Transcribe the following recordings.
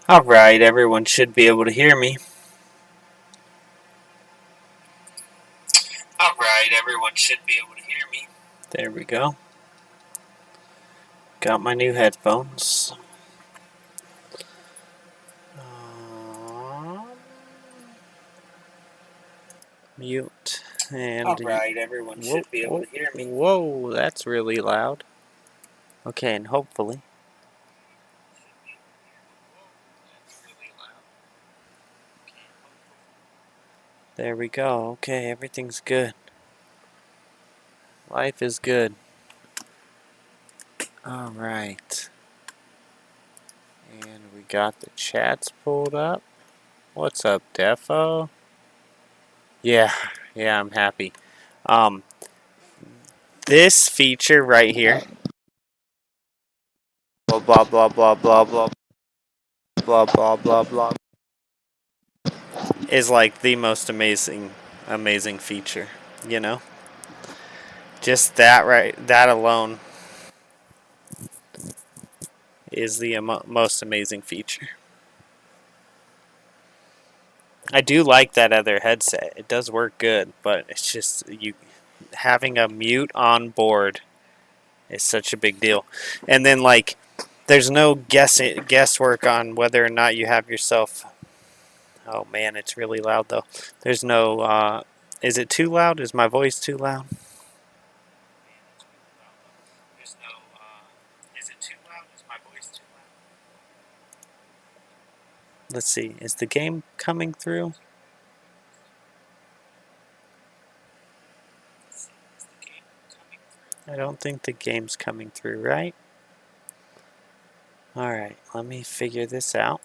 Alright, everyone should be able to hear me. Alright, everyone should be able to hear me. There we go. Got my new headphones. Mute. And Alright, everyone should be able to hear me. Whoa, that's really loud. Okay, and hopefully. There we go. Okay, everything's good. Life is good. Alright. And we got the chats pulled up. What's up, Defo? Yeah, I'm happy. This feature right here. Blah blah blah blah blah blah blah blah blah blah is like the most amazing feature, you know? Just that alone is the most amazing feature. I do like that other headset. It does work good, but it's just you having a mute on board is such a big deal. And then like there's no guesswork on whether or not you have yourself. Oh man, it's really loud though. There's no is it too loud? Is my voice too loud? There's no is it too loud? Is my voice too loud? Let's see. Is the game coming through? I don't think the game's coming through, right? Alright, let me figure this out.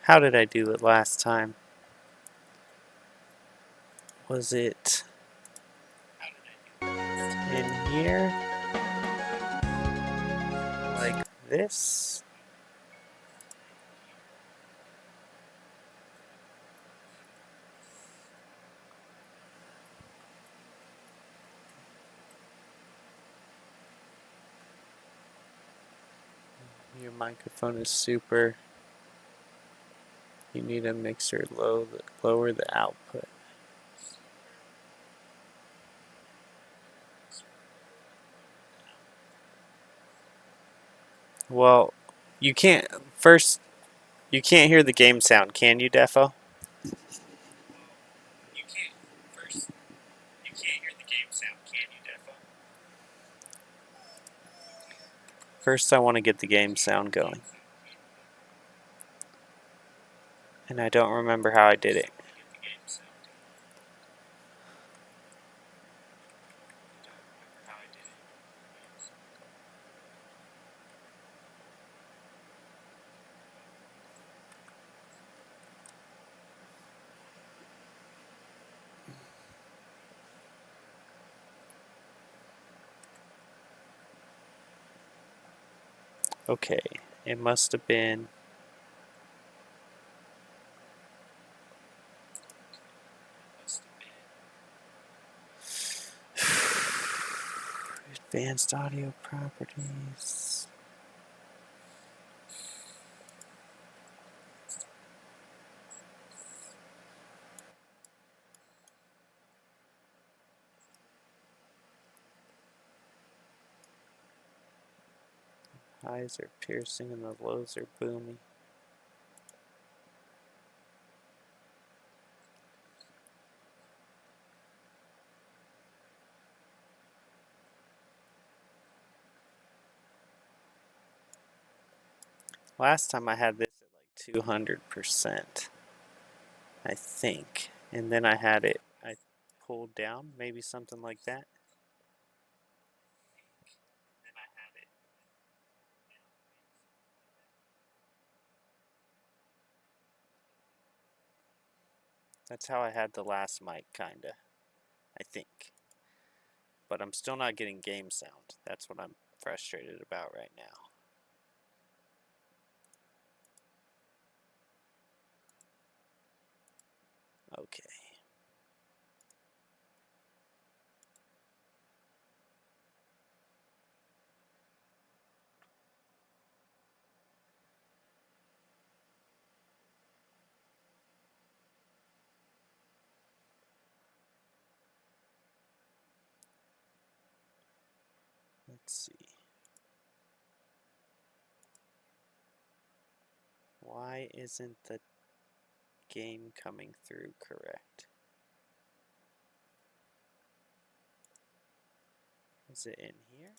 How did I do it last time? Was it in here? Like this? Your microphone is super. You need a mixer lower the output. Well, you can't first you can't hear the game sound, can you, Defo? You can't first you can't hear the game sound, can you, Defo? First I want to get the game sound going. And I don't remember how I did it. Okay, it must have been advanced audio properties. Highs are piercing and the lows are booming. Last time I had this at like 200%, I think. And then I had it, I pulled down, maybe something like that. That's how I had the last mic, kinda. I think. But I'm still not getting game sound. That's what I'm frustrated about right now. Okay. Let's see. Why isn't the game coming through correct? Is it in here?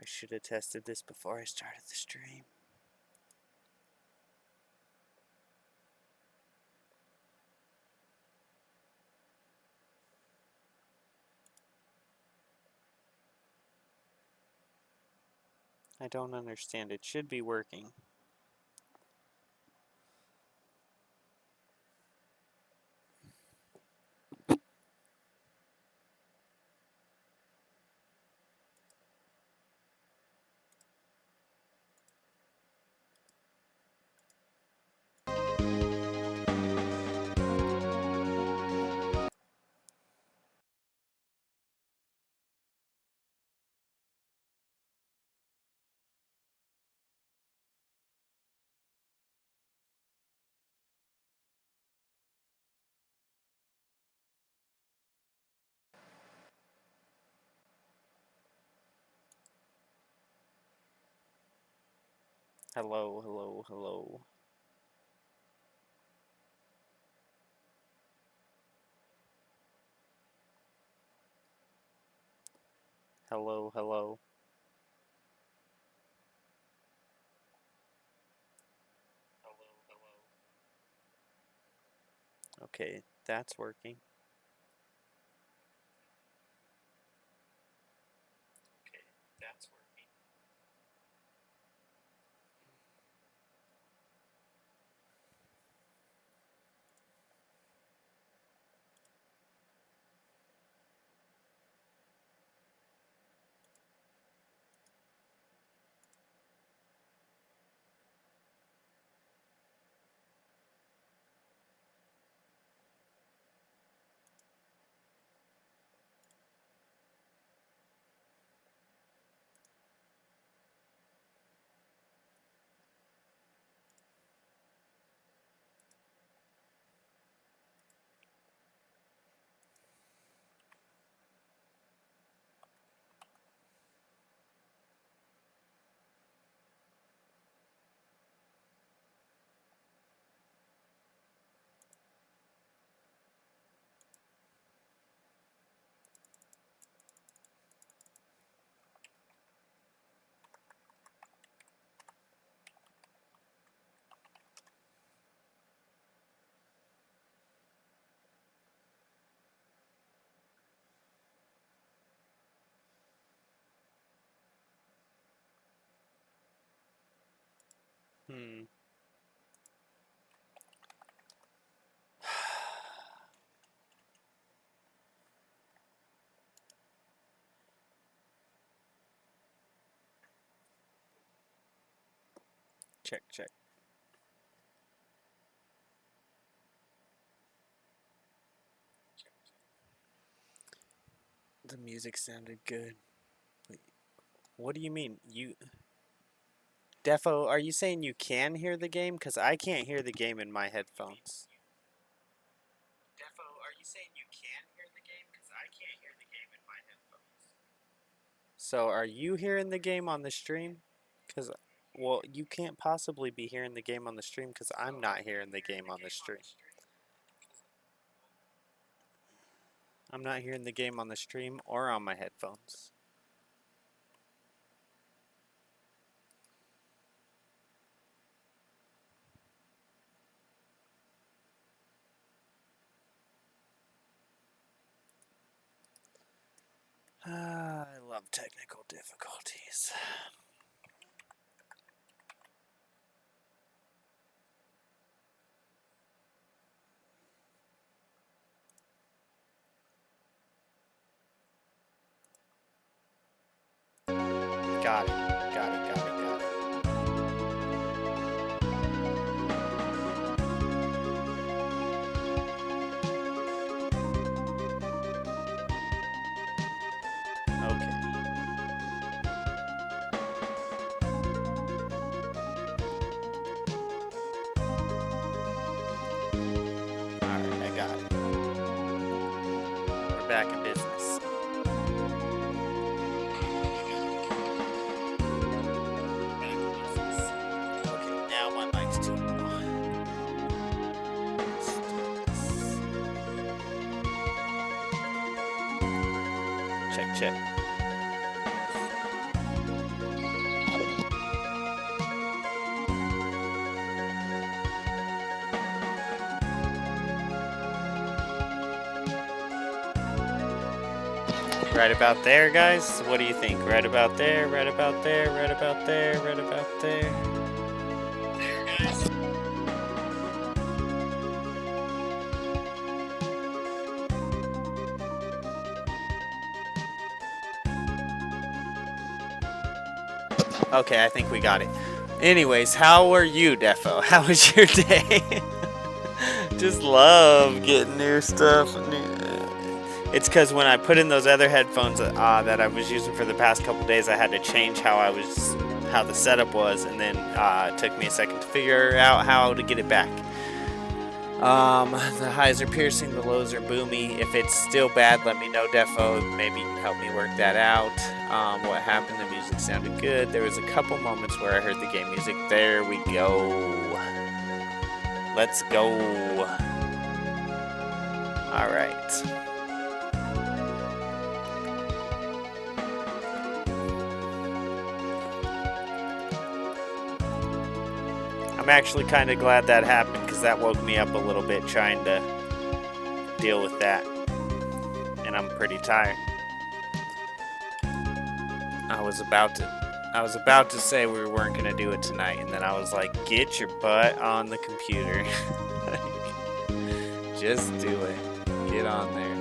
I should have tested this before I started the stream. I don't understand. It should be working. Hello, hello, hello. Hello, hello. Hello, hello. Okay, that's working. Okay, that's working. Hmm. Check, check. The music sounded good. Wait, what do you mean? Defo, are you saying you can hear the game? Because I can't hear the game in my headphones. Defo, are you saying you can hear the game? Because I can't hear the game in my headphones. So are you hearing the game on the stream? Because, well, you can't possibly be hearing the game on the stream because I'm not hearing the game on the stream. I'm not hearing the game on the stream or on my headphones. I love technical difficulties. Got it. Got it. Got it. Got it. Okay. Alright, I got it. We're back in business. Okay, now my mic's too low. Let's do this. Check, check. Right about there, guys. What do you think? Right about there, right about there, right about there, right about there. There, guys. Okay, I think we got it. Anyways, how are you, Defo? How was your day? Just love getting new stuff. It's because when I put in those other headphones that I was using for the past couple days, I had to change how the setup was, and then it took me a second to figure out how to get it back. The highs are piercing, the lows are boomy. If it's still bad, let me know, Defo. Maybe you can help me work that out. What happened? The music sounded good. There was a couple moments where I heard the game music. There we go. Let's go. All right. I'm actually kind of glad that happened because that woke me up a little bit trying to deal with that. And I'm pretty tired. I was about to say we weren't going to do it tonight, and then I was like, get your butt on the computer. Just do it. Get on there.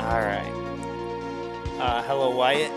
All right. Hello, Wyatt.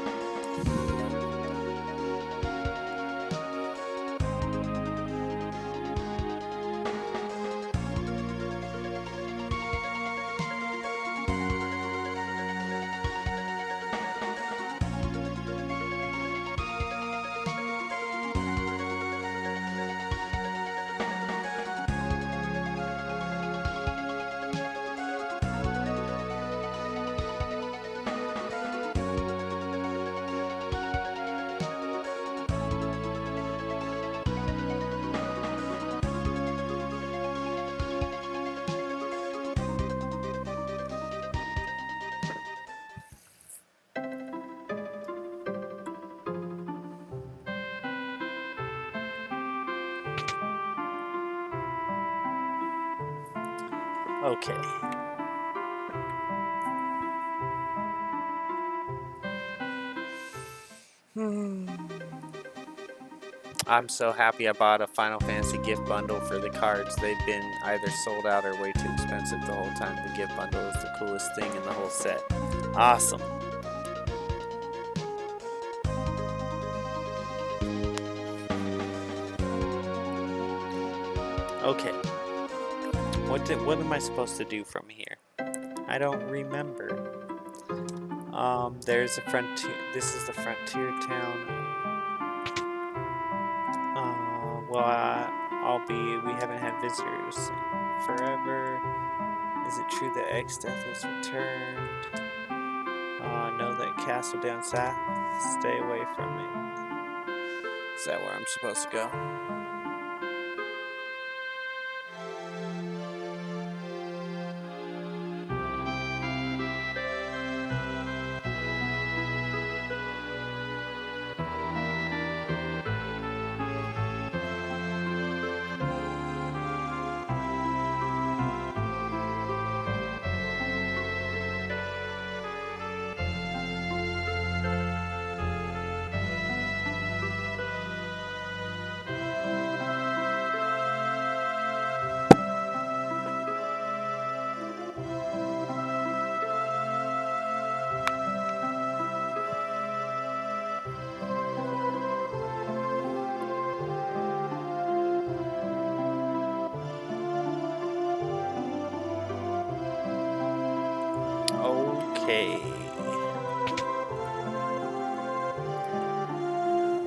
Okay. I'm so happy I bought a Final Fantasy gift bundle for the cards. They've been either sold out or way too expensive the whole time. The gift bundle is the coolest thing in the whole set. Awesome. Okay. What am I supposed to do from here? I don't remember. There's a frontier. This is the frontier town. We haven't had visitors forever. Is it true that X-Death has returned? Know that castle down south. Stay away from it. Is that where I'm supposed to go? Okay.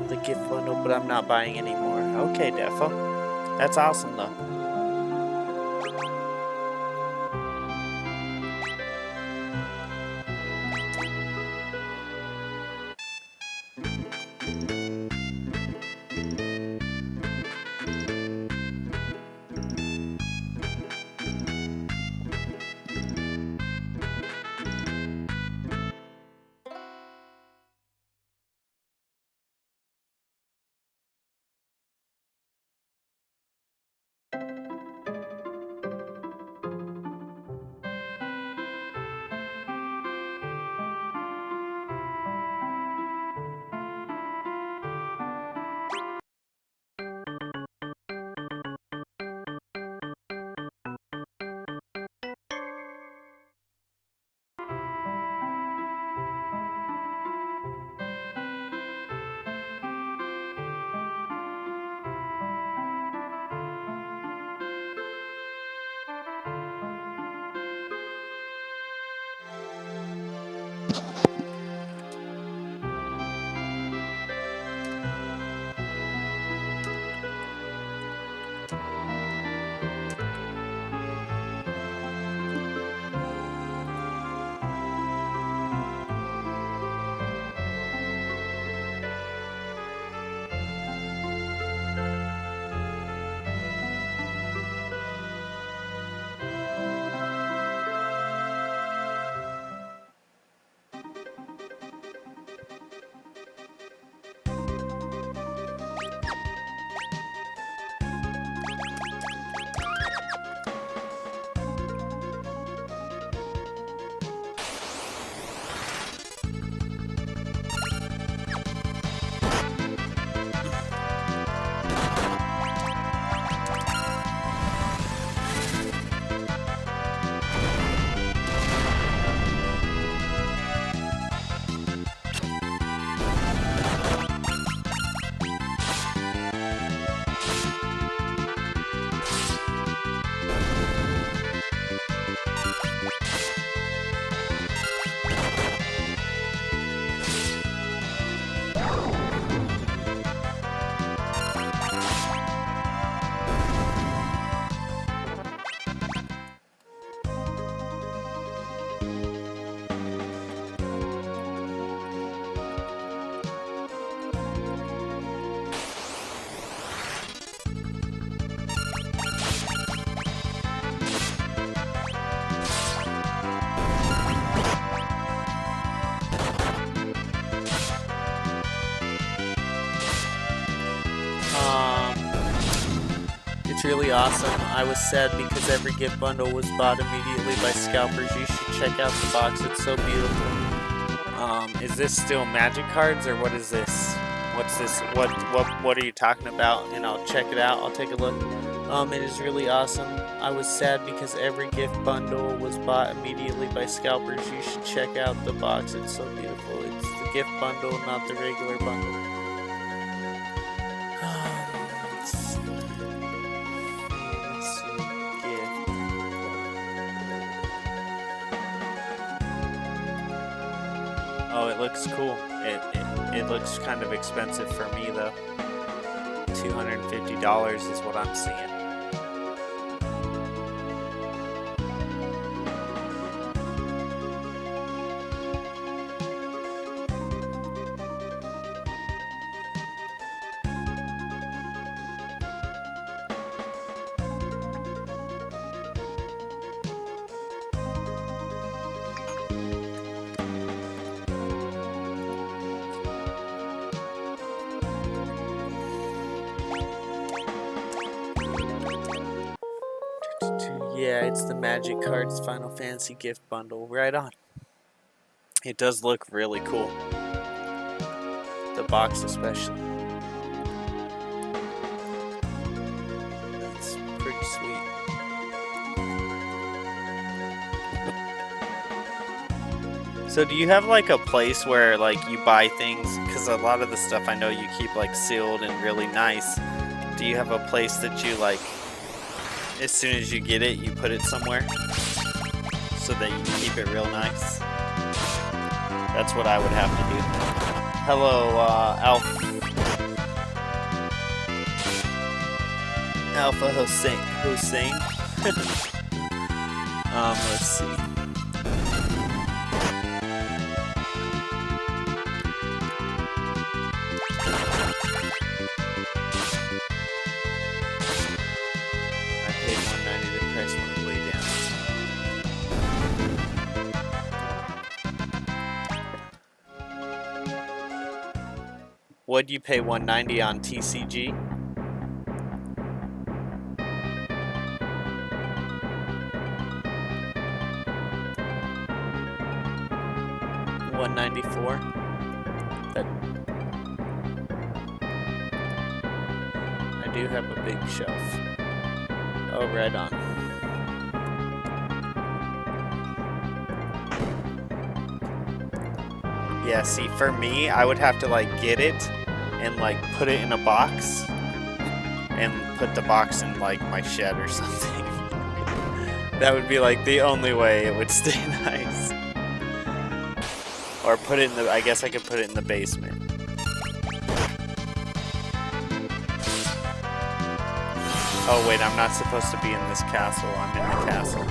The gift bundle, but I'm not buying anymore. Okay, Defo. That's awesome, though. It's really awesome. I was sad because every gift bundle was bought immediately by scalpers. You should check out the box. It's so beautiful. Is this still magic cards or what is this? What's this? What are you talking about? And I'll check it out. I'll take a look. It is really awesome. I was sad because every gift bundle was bought immediately by scalpers. You should check out the box. It's so beautiful. It's the gift bundle, not the regular bundle. Oh, it looks cool. It looks kind of expensive for me though. $250 is what I'm seeing. Yeah, it's the Magic Cards Final Fantasy gift bundle. Right on. It does look really cool. The box especially. It's pretty sweet. So do you have like a place where like you buy things? Because a lot of the stuff I know you keep like sealed and really nice. Do you have a place that you like, as soon as you get it, you put it somewhere so that you can keep it real nice? That's what I would have to do. Hello, Alpha Hussein. Let's see. I paid $190. The price went way down. What'd you pay $190 on TCG? $194. That I do have a big shelf. Oh, right on. Yeah, see, for me, I would have to like get it and like put it in a box and put the box in like my shed or something. That would be like the only way it would stay nice. Or put it in the, I guess I could put it in the basement. Oh wait, I'm not supposed to be in this castle. I'm in the castle.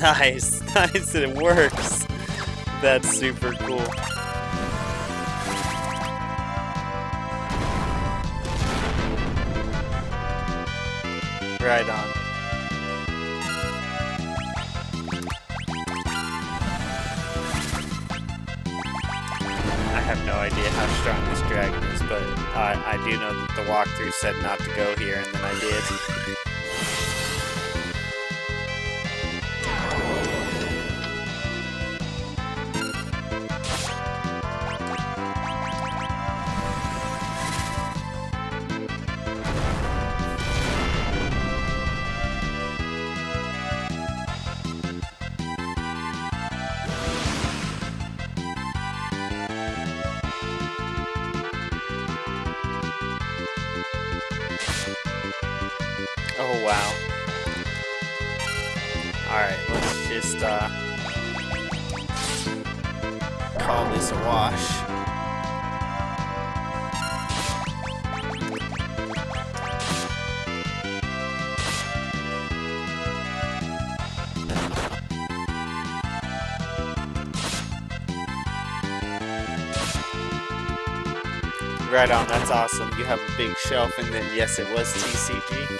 Nice, nice, it works. That's super cool. Right on. I have no idea how strong this dragon is, but I do know that the walkthrough said not to go here, and then I did. Oh wow. Alright, let's just call this a wash. Right on, that's awesome. You have a big shelf, and then yes, it was TCG.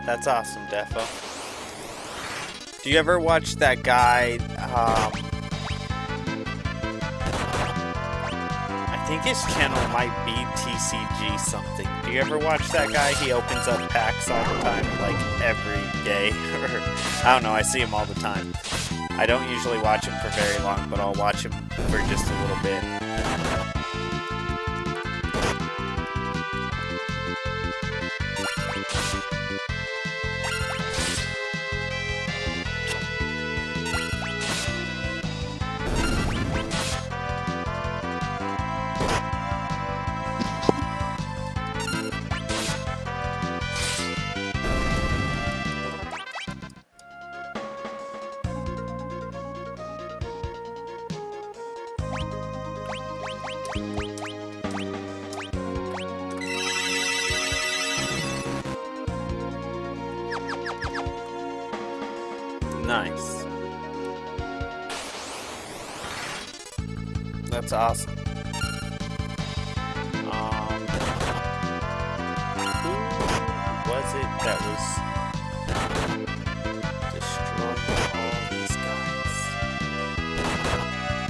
That's awesome, Defo. Do you ever watch that guy, I think his channel might be TCG something. Do you ever watch that guy? He opens up packs all the time, like every day. I don't know, I see him all the time. I don't usually watch him for very long, but I'll watch him for just a little bit. Nice. That's awesome. Who was it that was destroying all these guys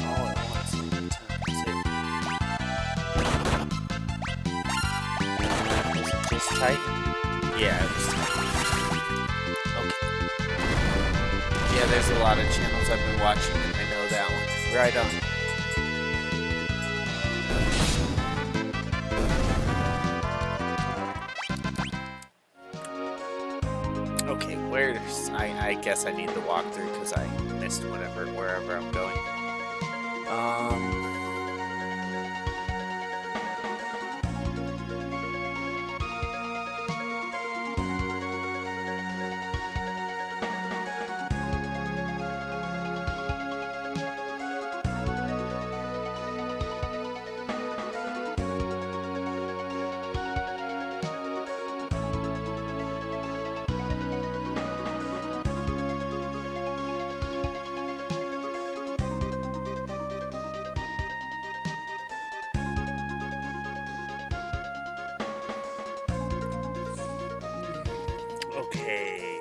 all at once? Was it just Titan? Yeah, it was Titan. Yeah, there's a lot of channels I've been watching, and I know that one. Right on. Okay, where's... I guess I need the walkthrough because I missed wherever I'm going. Okay.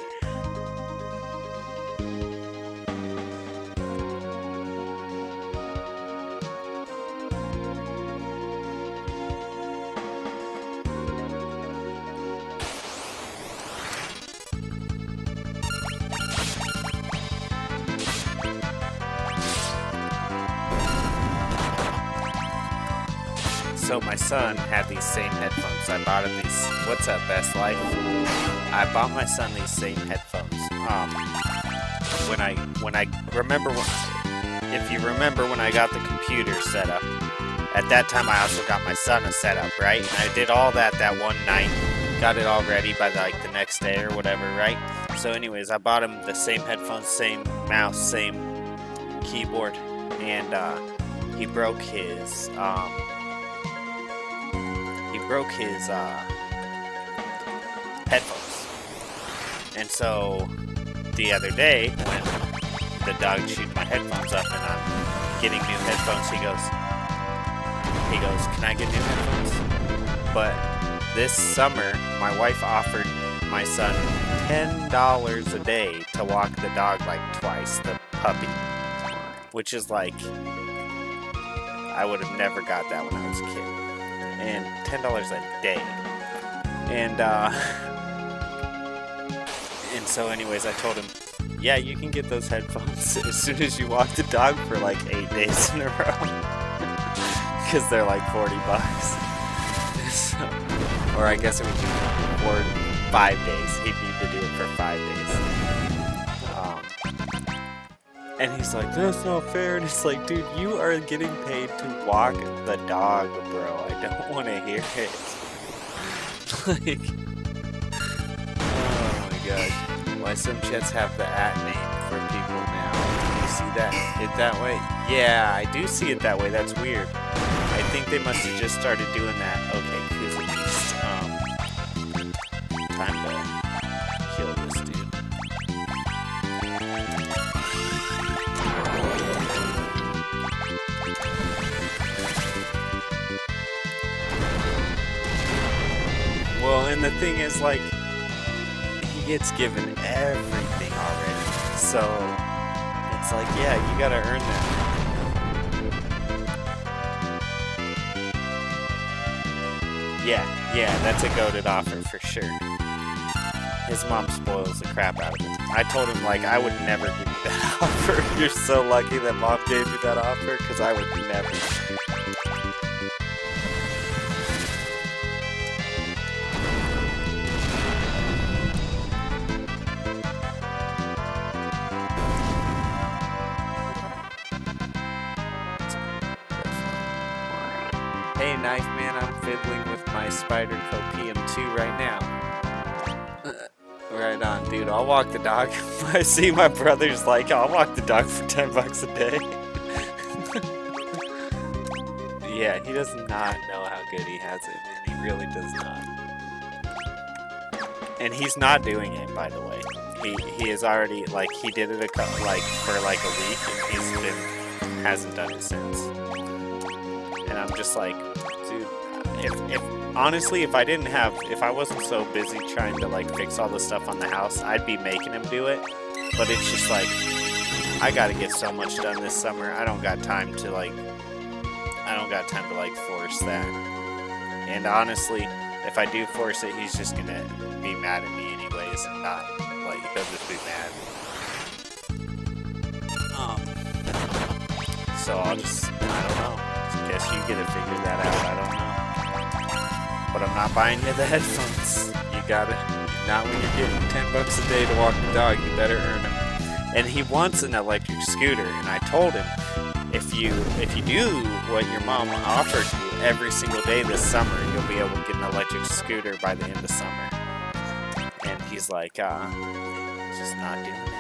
So my son had these same headphones. I bought him these. What's up, Best Life? I bought my son these same headphones. When I remember, if you remember when I got the computer set up, at that time I also got my son a setup, right? And I did all that one night, got it all ready by the next day or whatever, right? So anyways, I bought him the same headphones, same mouse, same keyboard, and he broke his headphones. And so the other day when the dog chewed my headphones up and I'm getting new headphones, he goes, "Can I get new headphones?" But this summer my wife offered my son $10 a day to walk the dog like twice, the puppy, which is like, I would have never got that when I was a kid. And $10 a day. And so anyways, I told him, yeah, you can get those headphones as soon as you walk the dog for like 8 days in a row. Because they're like $40. So, or I guess it would be 5 days. He'd need to do it for 5 days. And he's like, that's not fair. And it's like, dude, you are getting paid to walk the dog, bro. I don't want to hear it. Like, oh my gosh. Why some chats have the @name for people now. Do you see it that way? Yeah, I do see it that way. That's weird. I think they must have just started doing that. Okay, Koozie Beast. Time to kill this dude. Well, and the thing is, like, he gets given everything already. So it's like, yeah, you gotta earn that. Yeah, that's a goated offer for sure. His mom spoils the crap out of him. I told him, like, I would never give you that offer. You're so lucky that mom gave you that offer, because I would never. Hey, Knife Man, I'm fiddling with my Spyderco PM2 right now. Right on, dude. I'll walk the dog. I see my brother's like, I'll walk the dog for $10 a day. Yeah, he does not know how good he has it, man. He really does not. And he's not doing it, by the way. He is already, like, he did it for like a week, and hasn't done it since. And I'm just like, dude, if honestly, if I wasn't so busy trying to like fix all the stuff on the house, I'd be making him do it. But it's just like, I gotta get so much done this summer. I don't got time to like force that. And honestly, if I do force it, he's just gonna be mad at me anyways, and not like, he'll just be mad. So I don't know. Guess you get to figure that out. I don't know. But I'm not buying you the headphones. You gotta, not when you're getting $10 a day to walk the dog, you better earn them. And he wants an electric scooter, and I told him, if you do what your mom offered you every single day this summer, you'll be able to get an electric scooter by the end of summer. And he's like, just not doing it.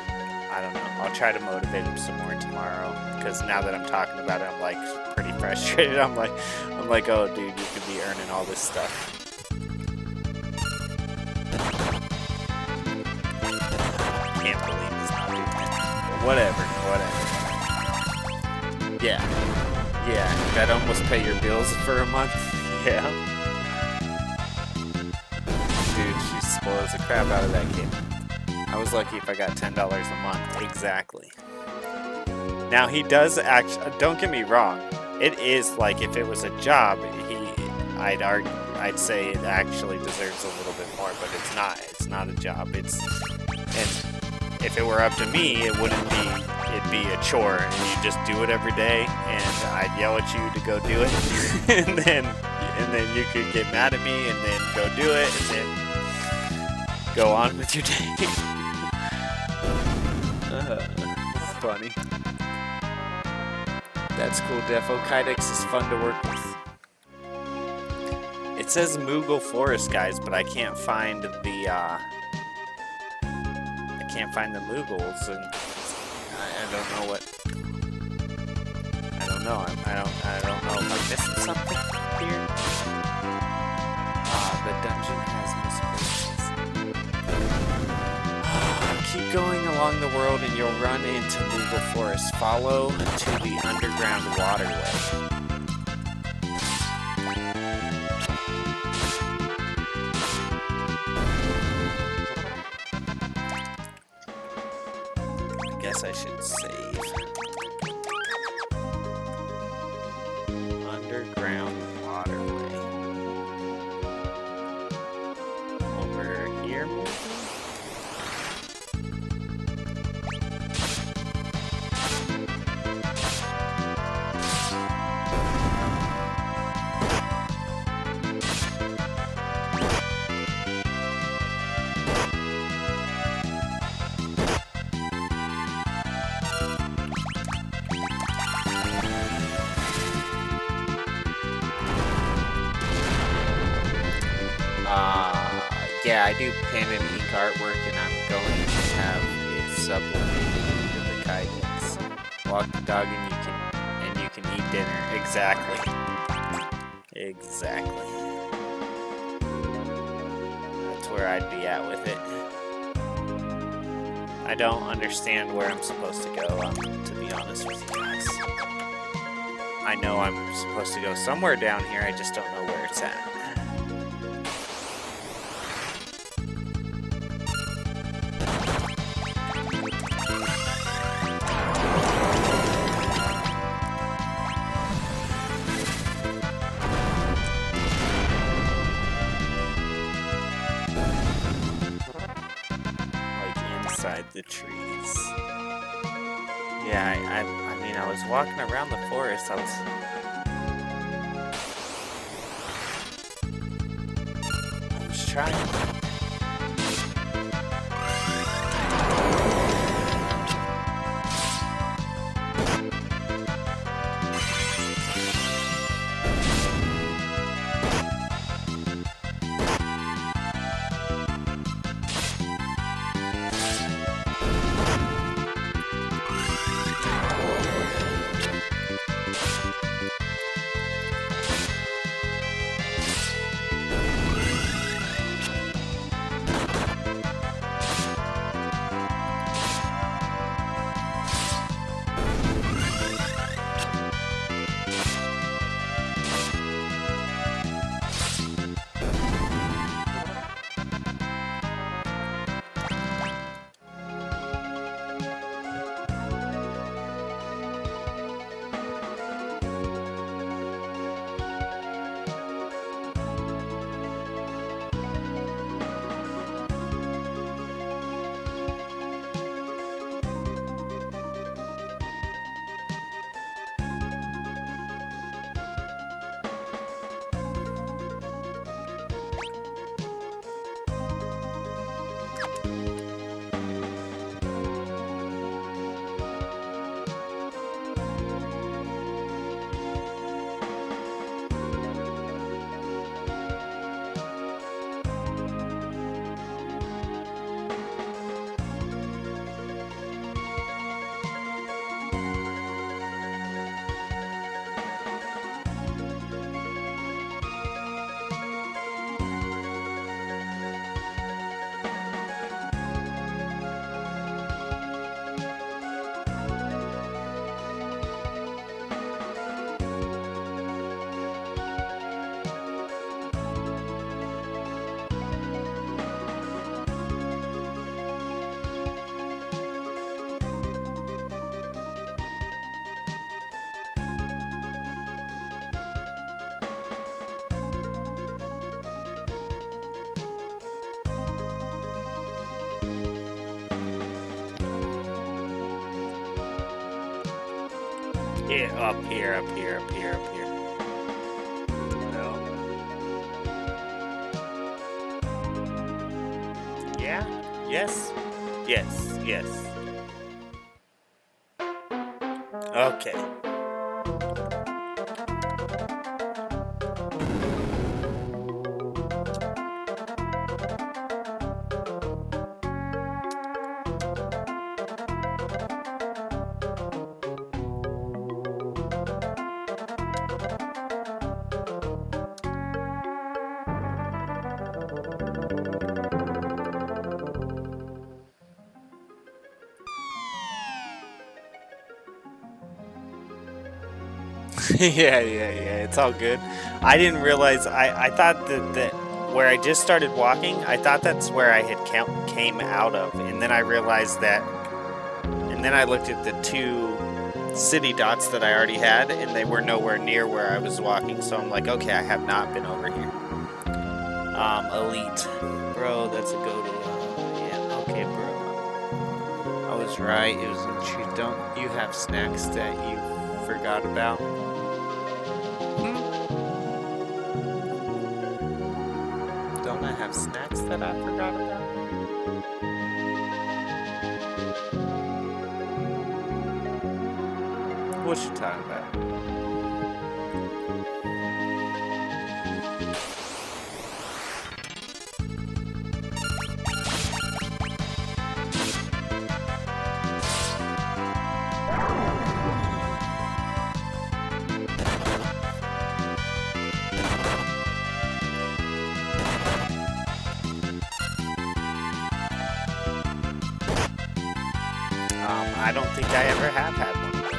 I don't know. I'll try to motivate him some more tomorrow, because now that I'm talking about it, I'm like pretty frustrated. I'm like, oh dude, you could be earning all this stuff. Can't believe he's not doing it. But whatever. Yeah, that almost pay your bills for a month. Yeah. Dude, she spoils the crap out of that kid. I was lucky if I got $10 a month. Exactly. Now he does actually, don't get me wrong, it is like, if it was a job, I'd say it actually deserves a little bit more, but it's not a job. And if it were up to me, it'd be a chore, and you just do it every day, and I'd yell at you to go do it, and then you could get mad at me, and then go do it, and then go on with your day. Funny. That's cool, Defo. Kydex is fun to work with. It says Moogle Forest, guys, but I can't find the Moogles, and I don't know what. I don't know. I don't know if I'm missing something here. The dungeon has misfortunes. Keep going along the world and you'll run into Moogle Forest. Follow to the underground waterway. I guess I should save. Underground waterway. Over here, maybe? Yeah, I do pen and ink artwork, and I'm going to have it sublimated into the Kydex. Walk the dog and you can eat dinner. Exactly. That's where I'd be at with it. I don't understand where I'm supposed to go, to be honest with you guys. I know I'm supposed to go somewhere down here, I just don't know where it's at. the trees. Yeah, I mean, I was walking around the forest. I was trying. Yeah, up here, up here, up here, up here. No. Yeah? Yes? Yes, yes. Okay. Yeah, it's all good. I didn't realize, I thought that where I just started walking, I thought that's where I had came out of, and then I realized that, and then I looked at the two city dots that I already had, and they were nowhere near where I was walking, so I'm like, okay, I have not been over here. Elite. Bro, that's a go-to. Yeah, okay, bro. I was right, it was in the tree. Don't you have snacks that you forgot about? Don't I have snacks that I forgot about? What you talking about? I don't think I ever have had one of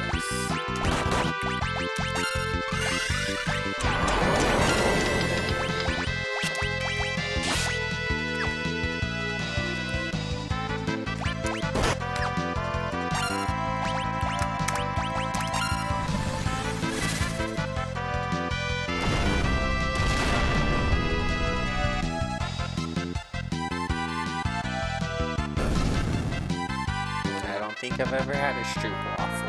think I've ever had a Stroop waffle.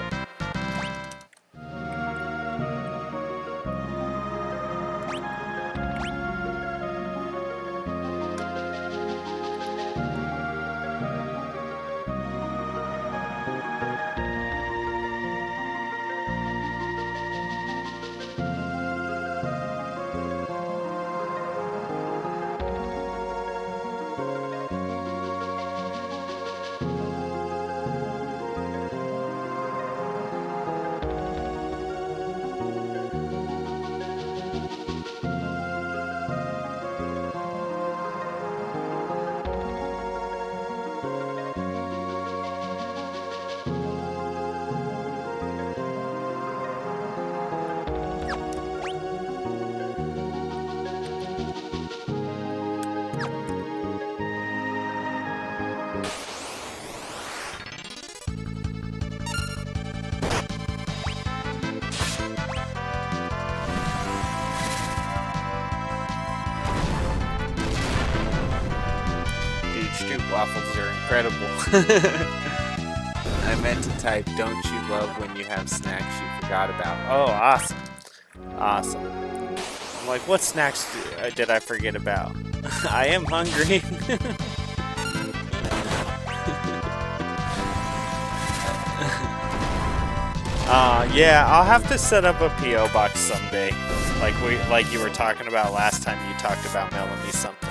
Stroop waffles are incredible. I meant to type, don't you love when you have snacks you forgot about? Oh, awesome. Awesome. I'm like, what snacks did I forget about? I am hungry. Yeah, I'll have to set up a P.O. box someday. Like you were talking about last time you talked about mailing me something.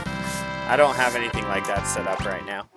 I don't have anything like that set up right now.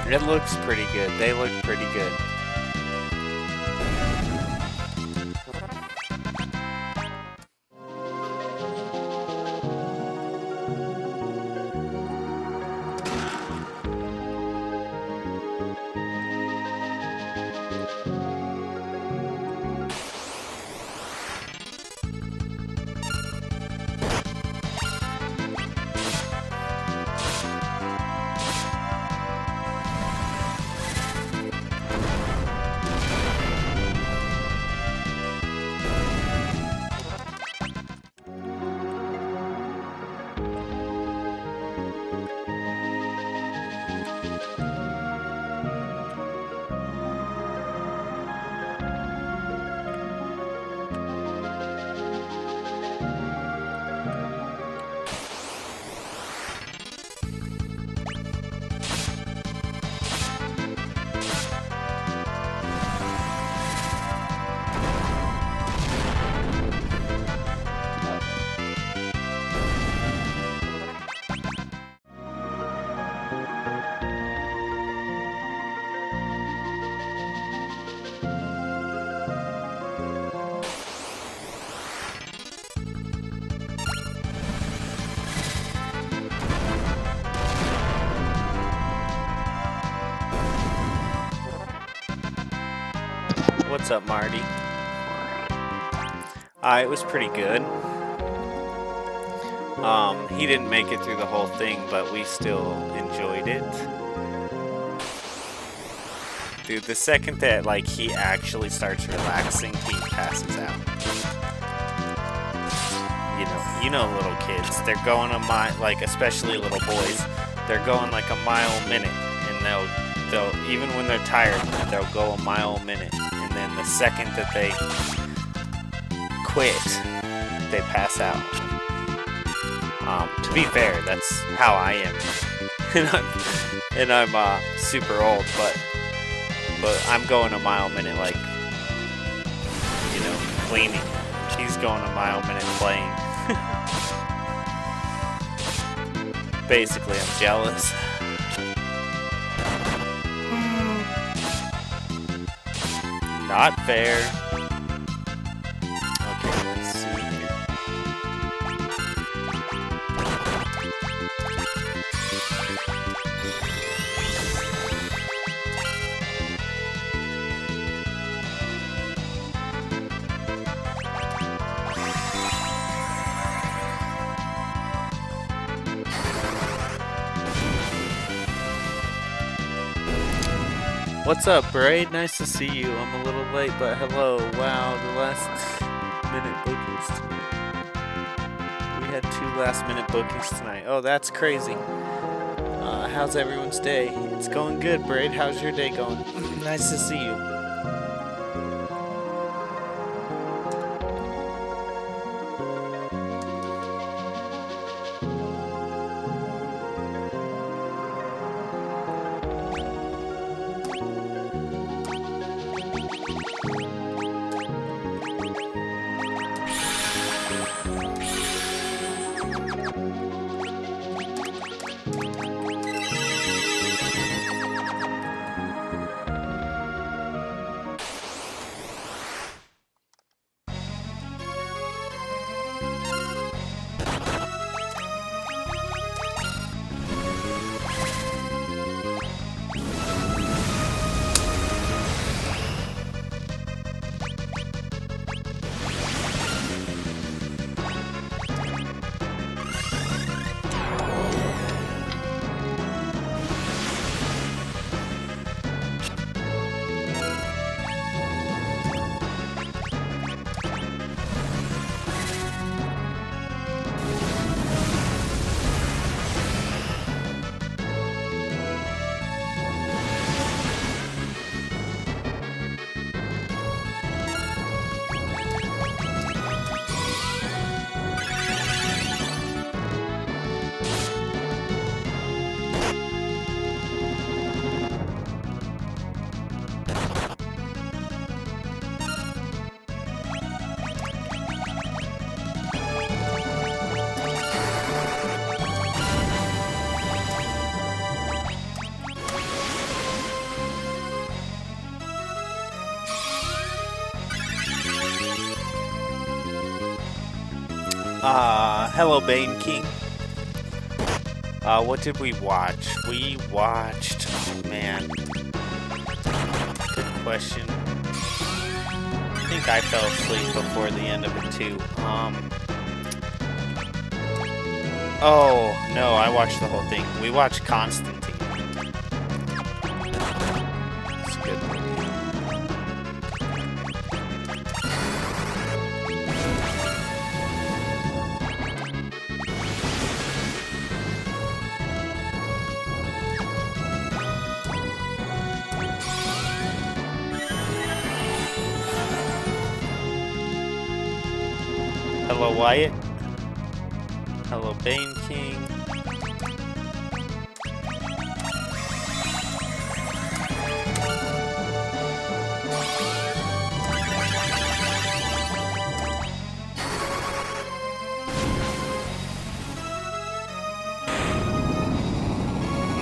It looks pretty good. They look pretty good. up, Marty? It was pretty good. He didn't make it through the whole thing, but we still enjoyed it. Dude, the second that like he actually starts relaxing, he passes out. You know little kids, they're going a mile, like especially little boys, they're going like a mile a minute, and they'll even when they're tired, they'll go a mile a minute, and then the second that they quit, they pass out. To be fair, that's how I am, and I'm super old, but I'm going a mile a minute, like, cleaning. He's going a mile a minute playing. Basically, I'm jealous. Not fair. Okay, let's see here. What's up, Braid? Nice to see you. I'm a little late, but hello. Wow, the last minute bookings tonight. We had 2 last minute bookings tonight. Oh, that's crazy. How's everyone's day? It's going good, Braid. How's your day going? Nice to see you. Hello, Bane King. What did we watch? We watched... Oh, man. Good question. I think I fell asleep before the end of it, too. Oh, no, I watched the whole thing. We watched Constantine. It's good. Hello, Wyatt. Hello, Bane King.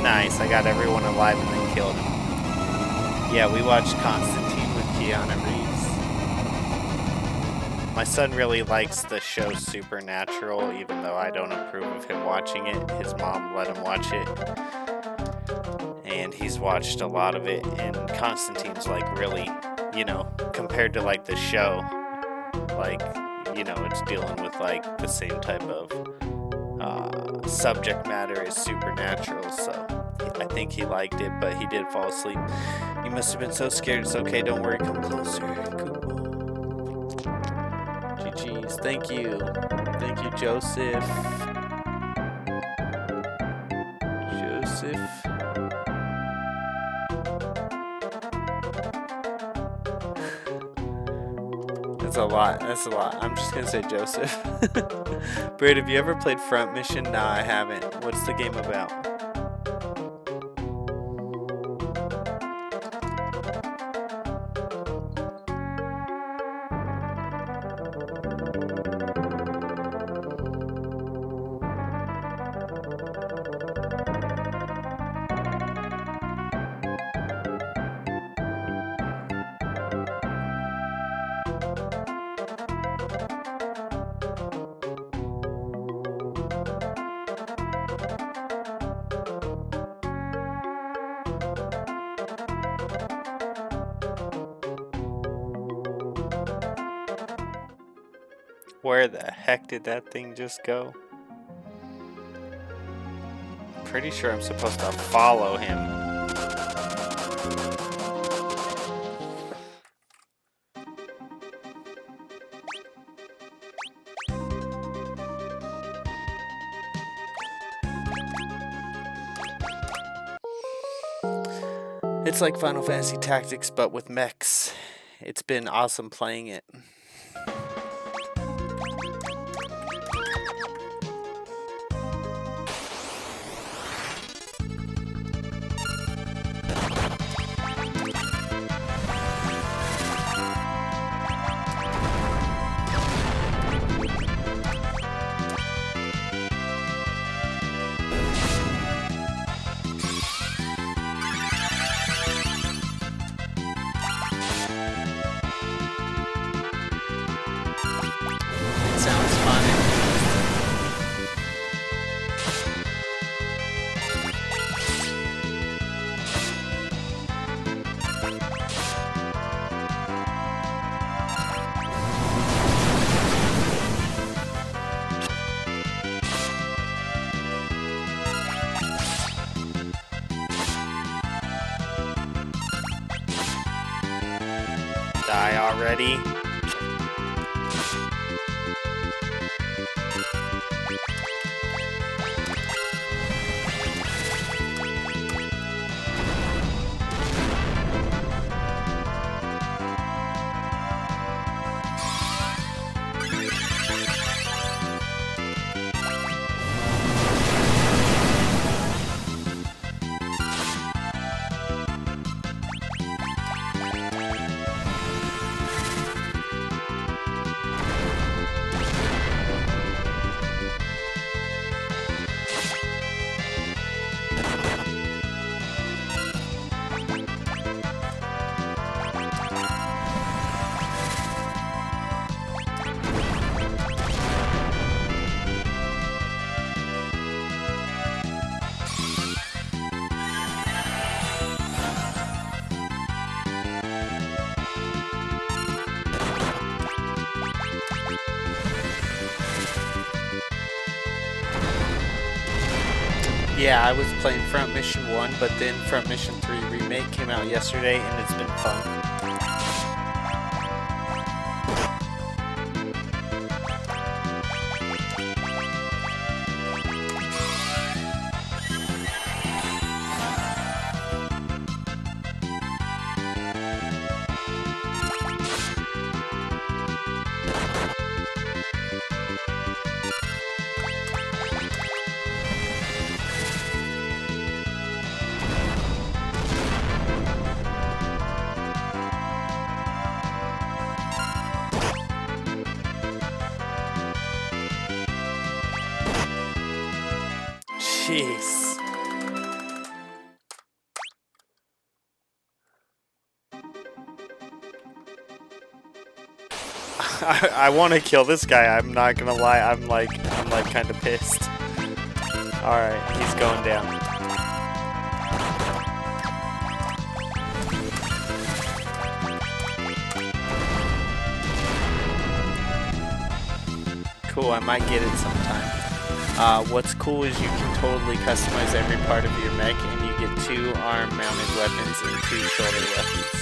Nice, I got everyone alive and then killed him. Yeah, we watched Constantine with Keanu Reeves. My son really likes the show Supernatural, even though I don't approve of him watching it. His mom let him watch it, and he's watched a lot of it, and Constantine's like really, you know, compared to like the show, like, you know, it's dealing with like the same type of subject matter as Supernatural, so I think he liked it, but he did fall asleep. You must have been so scared. It's okay, don't worry, come closer. GG's. Thank you, Joseph. That's a lot. I'm just gonna say Joseph. Brad, have you ever played Front Mission? Nah, I haven't. What's the game about? Where the heck did that thing just go? Pretty sure I'm supposed to follow him. It's like Final Fantasy Tactics, but with mechs. It's been awesome playing it. Die already. Yeah, I was playing Front Mission 1, but then Front Mission 3 Remake came out yesterday, and it's been fun. Jeez. I want to kill this guy. I'm not gonna lie. I'm like kind of pissed. All right, he's going down. cool. I might get it sometime. What's cool is you can totally customize every part of your mech, and you get 2 arm-mounted weapons and 2 shoulder weapons.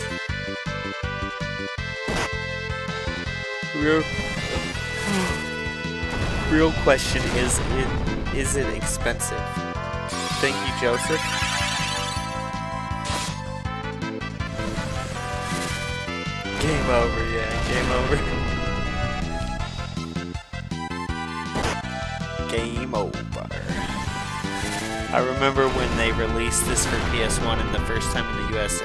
Real question is it expensive? Thank you, Joseph. Game over, yeah, game over. Game over. I remember when they released this for PS1 and the first time in the US,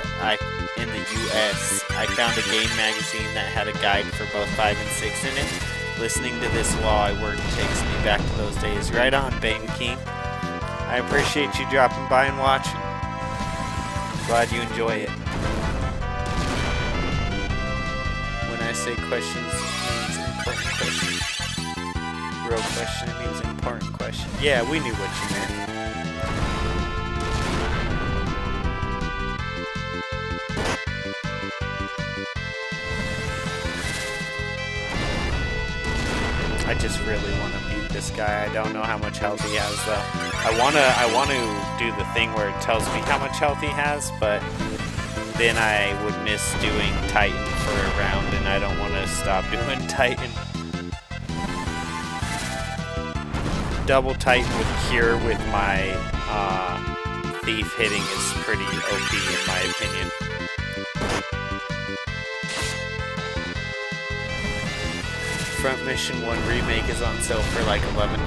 I found a game magazine that had a guide for both 5 and 6 in it. Listening to this while I work takes me back to those days. Right on, Bane King. I appreciate you dropping by and watching. Glad you enjoy it. When I say questions, it means important question. Real question, it means important question. Yeah, we knew what you meant. I just really want to beat this guy. I don't know how much health he has though. I want to do the thing where it tells me how much health he has, but then I would miss doing Titan for a round, and I don't want to stop doing Titan. Double Titan with Cure with my Thief hitting is pretty OP in my opinion. Front Mission 1 Remake is on sale for like $11.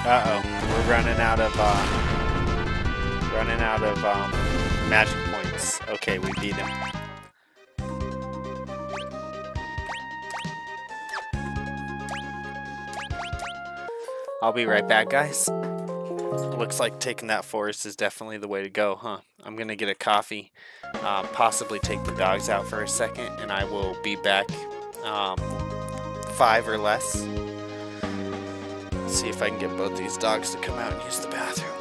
Uh-oh, we're running out of magic points. Okay, we beat him. I'll be right back, guys. Looks like taking that forest is definitely the way to go, huh? I'm gonna get a coffee, possibly take the dogs out for a second, and I will be back 5 or less. See if I can get both these dogs to come out and use the bathroom.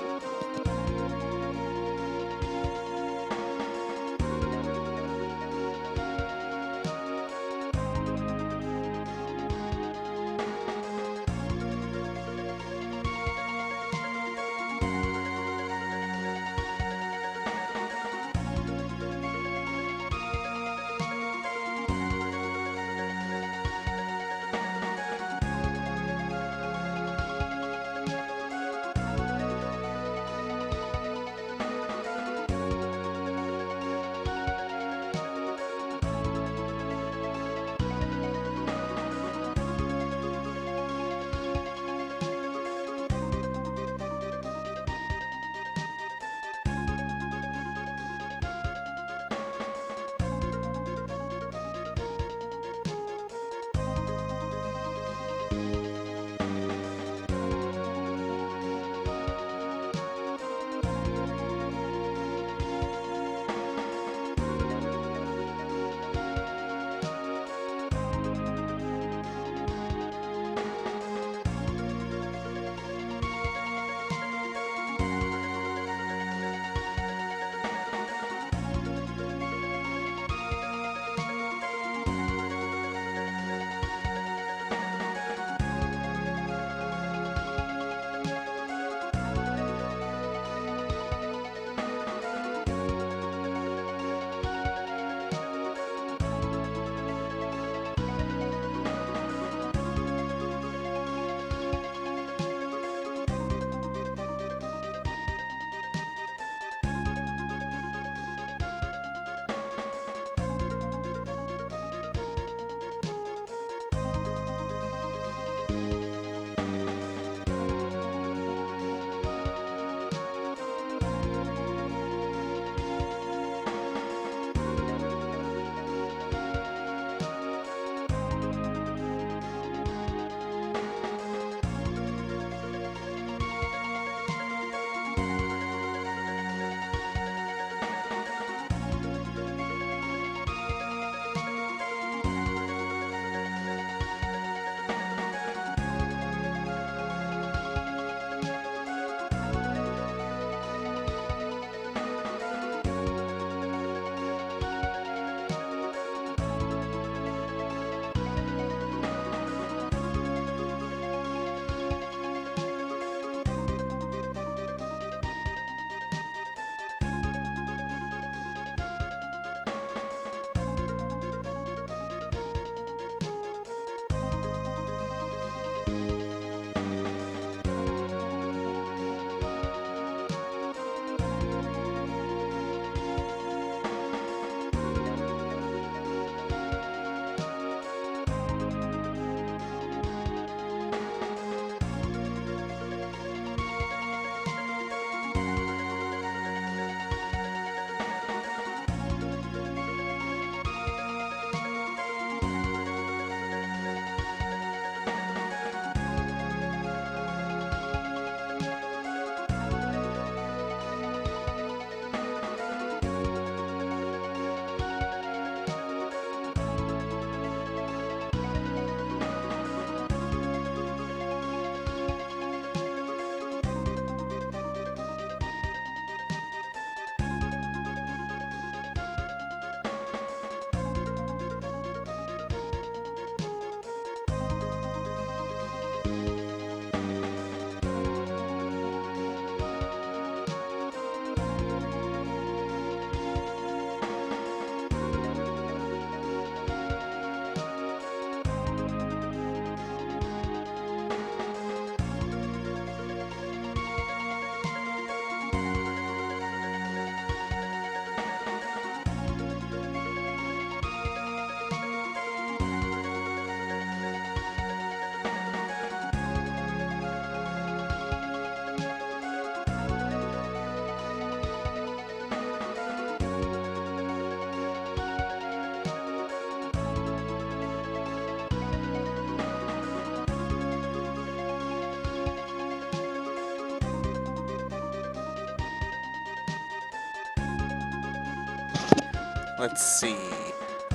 Let's see.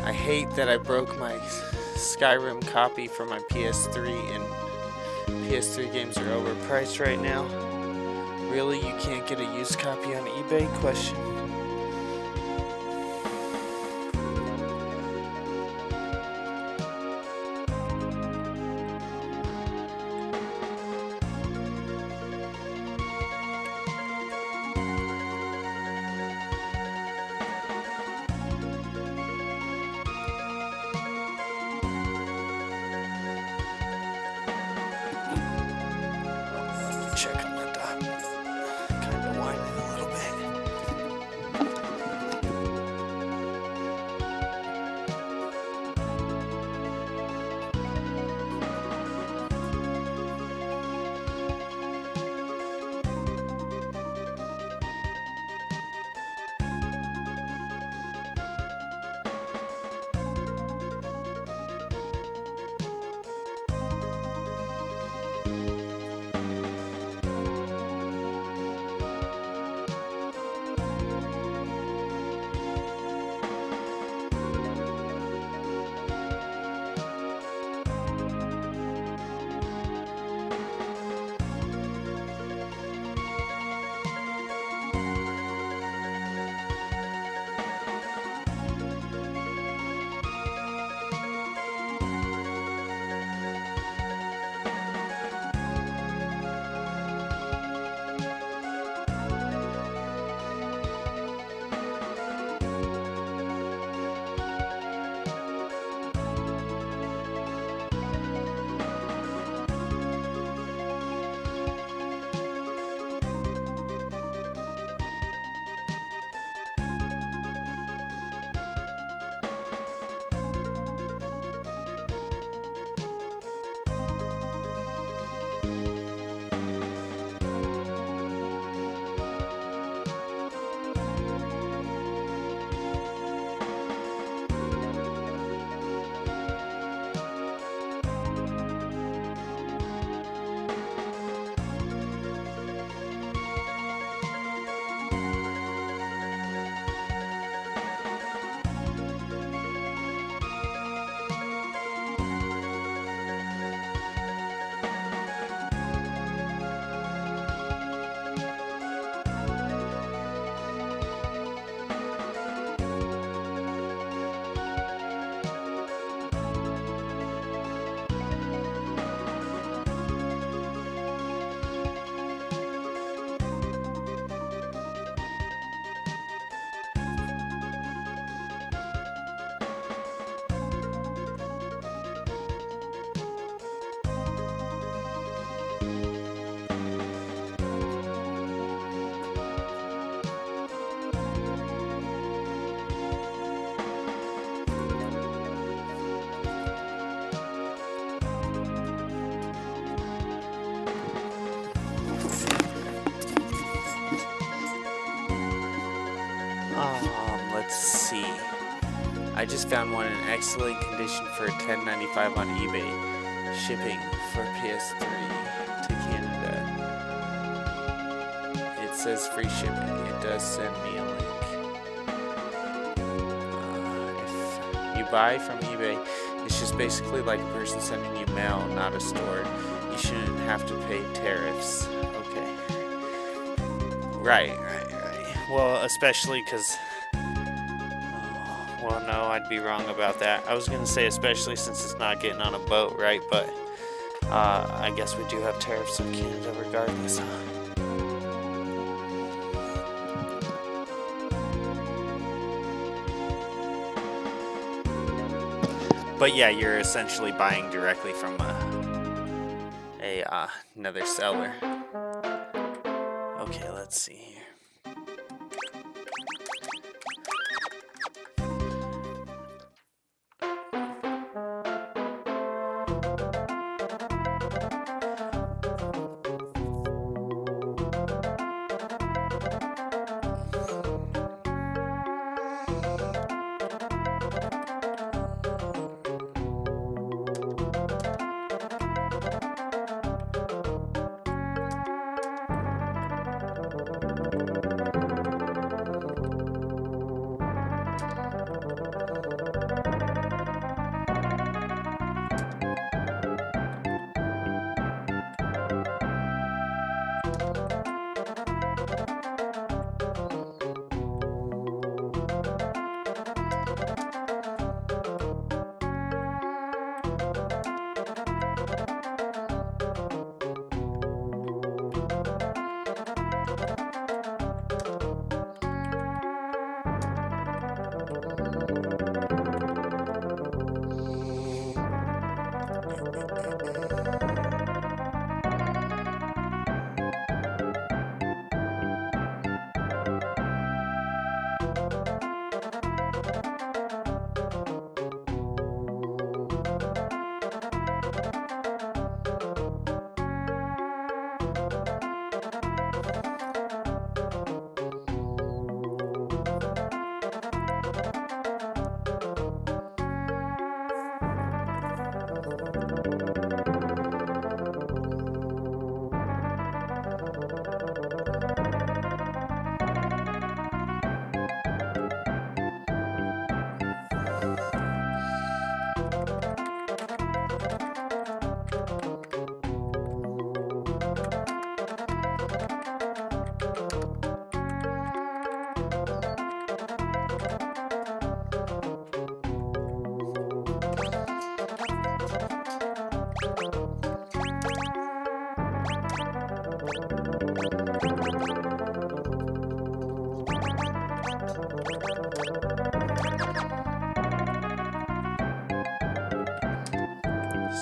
I hate that I broke my Skyrim copy for my PS3, and PS3 games are overpriced right now. Really, you can't get a used copy on eBay? Question. Check on that dog. Kind of whining a little bit. Let's see. I just found one in excellent condition for $10.95 on eBay. Shipping for PS3 to Canada. It says free shipping. It does send me a link. If you buy from eBay, it's just basically like a person sending you mail, not a store. You shouldn't have to pay tariffs. Okay. Right. Well, especially because... well, no, I'd be wrong about that. I was going to say especially since it's not getting on a boat, right? But I guess we do have tariffs on Canada regardless, huh? But yeah, you're essentially buying directly from another seller. Okay, let's see here.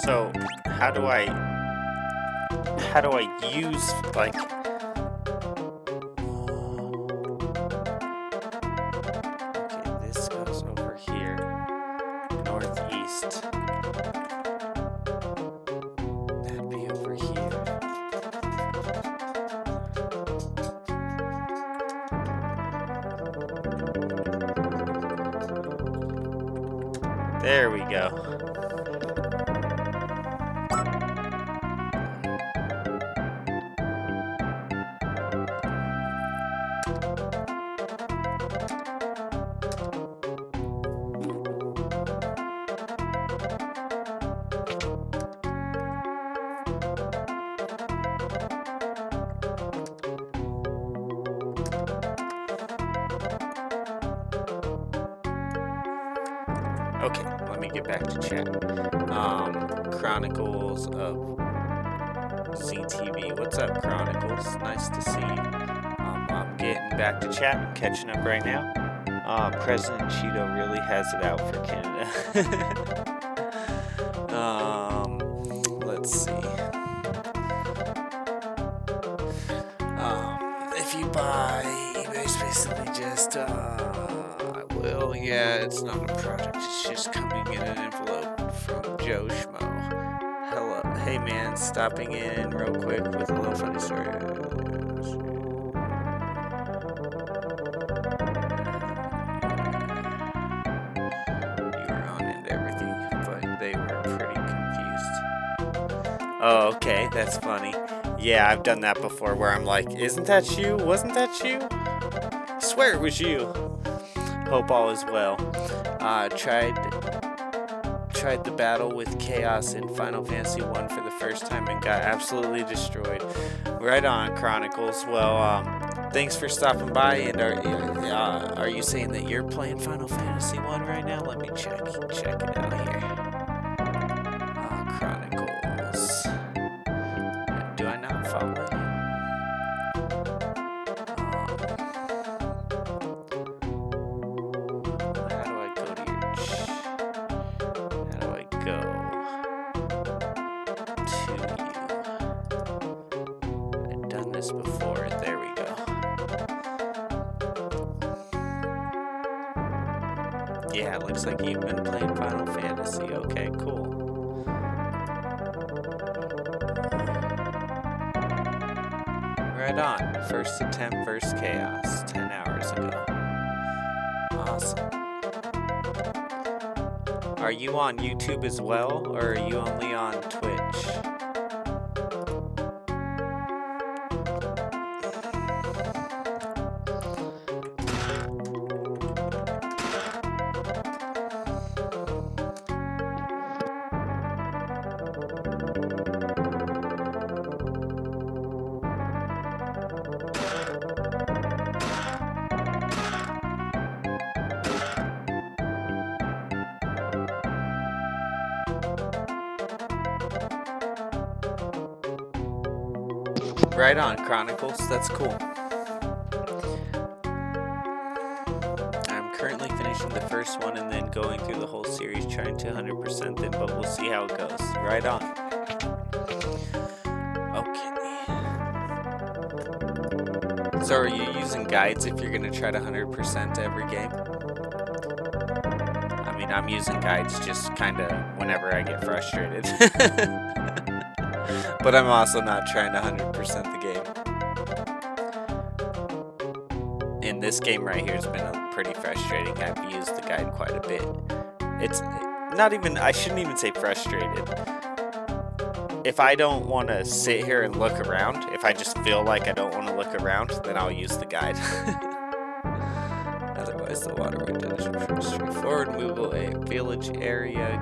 So how do I use like? Okay, this goes over here, northeast. That'd be over here. There we go. Okay, let me get back to chat. Chronicles of ZTV. What's up, Chronicles? Nice to see you. I'm getting back to chat. I'm catching up right now. President Cheeto really has it out for Canada. Let's see. If you buy eBay's basically just well, yeah, it's not a product, it's just coming in an envelope from Joe Schmo. Hello, hey man, stopping in real quick with a little funny story. You were on into everything, but they were pretty confused. Oh, okay, that's funny. Yeah, I've done that before where I'm like, isn't that you? Wasn't that you? I swear it was you. Hope all is well. Tried the battle with Chaos in Final Fantasy 1 for the first time and got absolutely destroyed. Right on, Chronicles. Well, thanks for stopping by. And are you saying that you're playing Final Fantasy 1 right now? Let me check it out here. Chronicles. Do I not follow you? Before. There we go. Yeah, it looks like you've been playing Final Fantasy. Okay, cool. Right on. First attempt versus Chaos 10 hours ago. Awesome. Are you on YouTube as well, or are you only on Twitch? Right on, Chronicles. That's cool. I'm currently finishing the first one and then going through the whole series, trying to 100% them, but we'll see how it goes. Right on. Okay. So are you using guides if you're going to try to 100% every game? I mean, I'm using guides just kind of whenever I get frustrated. But I'm also not trying to 100% the game. In this game right here has been pretty frustrating. I've used the guide quite a bit. It's not even, I shouldn't even say frustrated. If I don't want to sit here and look around, if I just feel like I don't want to look around, then I'll use the guide. Otherwise, the waterway dungeon is pretty straightforward. Move a village area.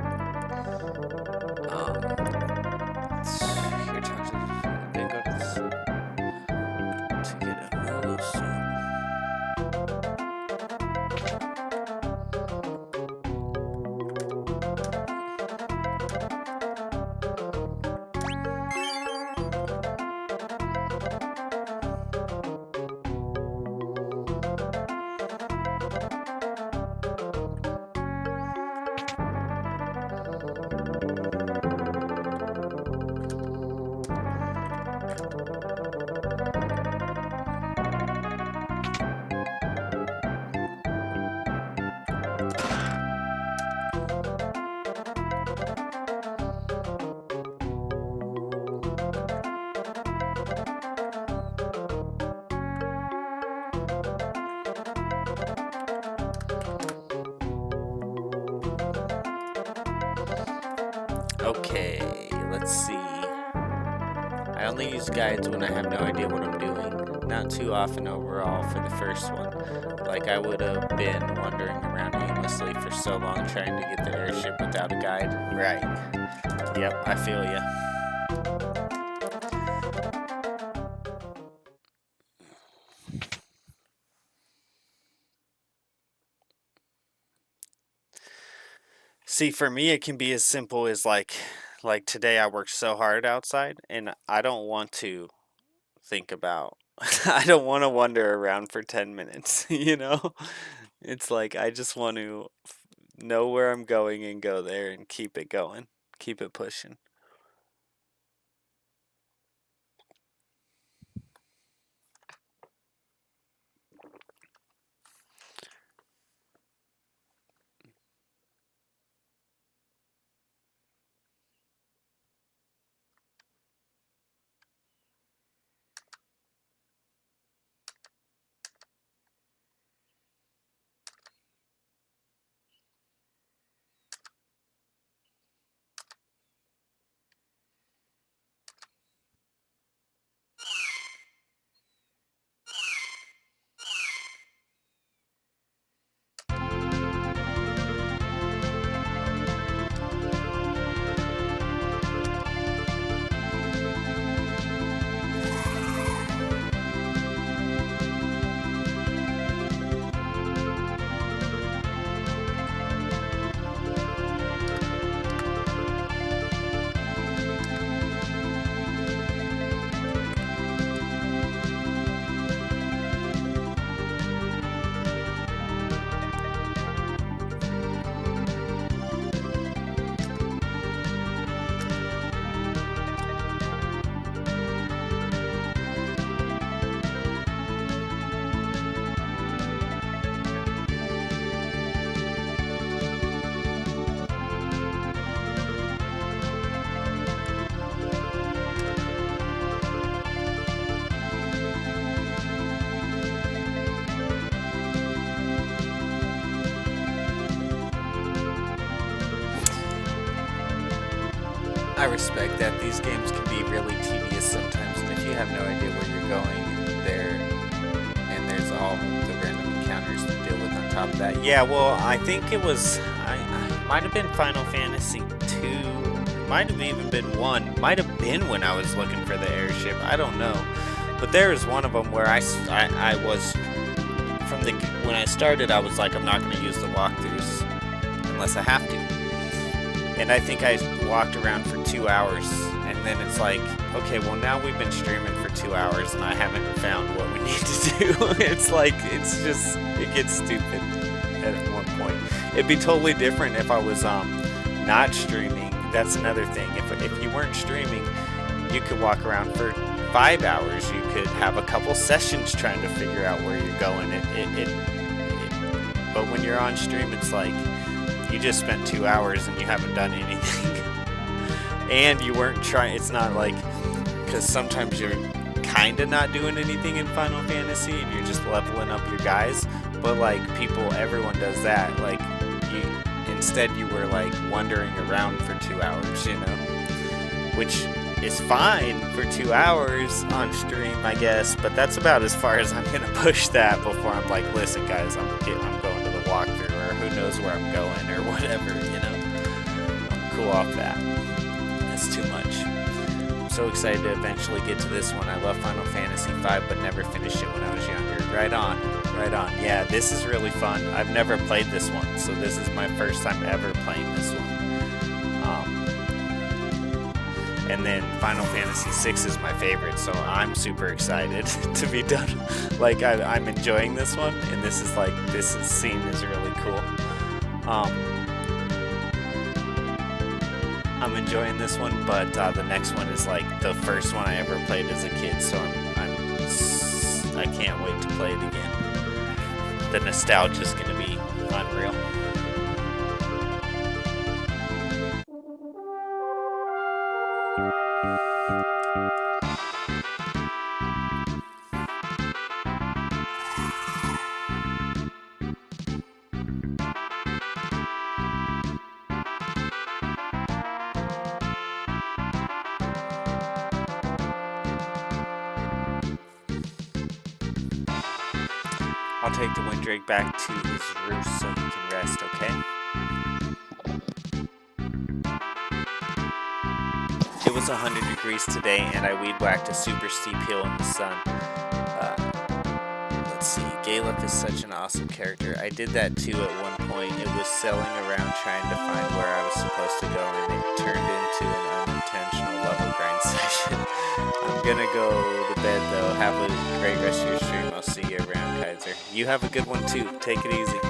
Okay, let's see. I only use guides when I have no idea what I'm doing. Not too often overall for the first one. Like I would have been wandering around aimlessly for so long trying to get the airship without a guide. Right. Yep, I feel ya. See, for me, it can be as simple as like today I worked so hard outside, and I don't want to think about. I don't want to wander around for 10 minutes, you know? It's like I just want to know where I'm going and go there and keep it going, keep it pushing. I respect that these games can be really tedious sometimes, and if you have no idea where you're going, there's all the random encounters to deal with on top of that. Yeah, well, I think it was, I might have been Final Fantasy 2, might have even been 1, might have been when I was looking for the airship, I don't know. But there was one of them where I was, when I started, I was like, I'm not going to use the walkthroughs unless I have to. And I think I walked around for 2 hours, and then it's like, okay, well now we've been streaming for 2 hours and I haven't found what we need to do. It's like, it gets stupid at one point. It'd be totally different if I was not streaming. That's another thing. If you weren't streaming, you could walk around for 5 hours. You could have a couple sessions trying to figure out where you're going. But when you're on stream, it's like, you just spent 2 hours and you haven't done anything. And you weren't trying, it's not like, because sometimes you're kind of not doing anything in Final Fantasy and you're just leveling up your guys. But like everyone does that. Like instead you were like wandering around for 2 hours, you know? Which is fine for 2 hours on stream, I guess. But that's about as far as I'm going to push that before I'm like, listen guys, I'm going to the walkthrough. Who knows where I'm going or whatever, you know. I'm cool off that. That's too much. I'm so excited to eventually get to this one. I love Final Fantasy V, but never finished it when I was younger. Right on, right on. Yeah, this is really fun. I've never played this one, so this is my first time ever playing this one. And then Final Fantasy VI is my favorite, so I'm super excited to be done. Like, I'm enjoying this one, and this scene is really cool. I'm enjoying this one, but the next one is like the first one I ever played as a kid, so I can't wait to play it again. The nostalgia is going to be unreal. I'll take the Windrake back to his roost so he can rest, okay? It was 100 degrees today, and I weed whacked a super steep hill in the sun. Let's see, Galef is such an awesome character. I did that too at one point. It was sailing around trying to find where I was supposed to go, and it turned into an unintentional level grind session. I'm gonna go to bed though. Have a great rest of your stream. I'll see you around, Kaiser. You have a good one too. Take it easy.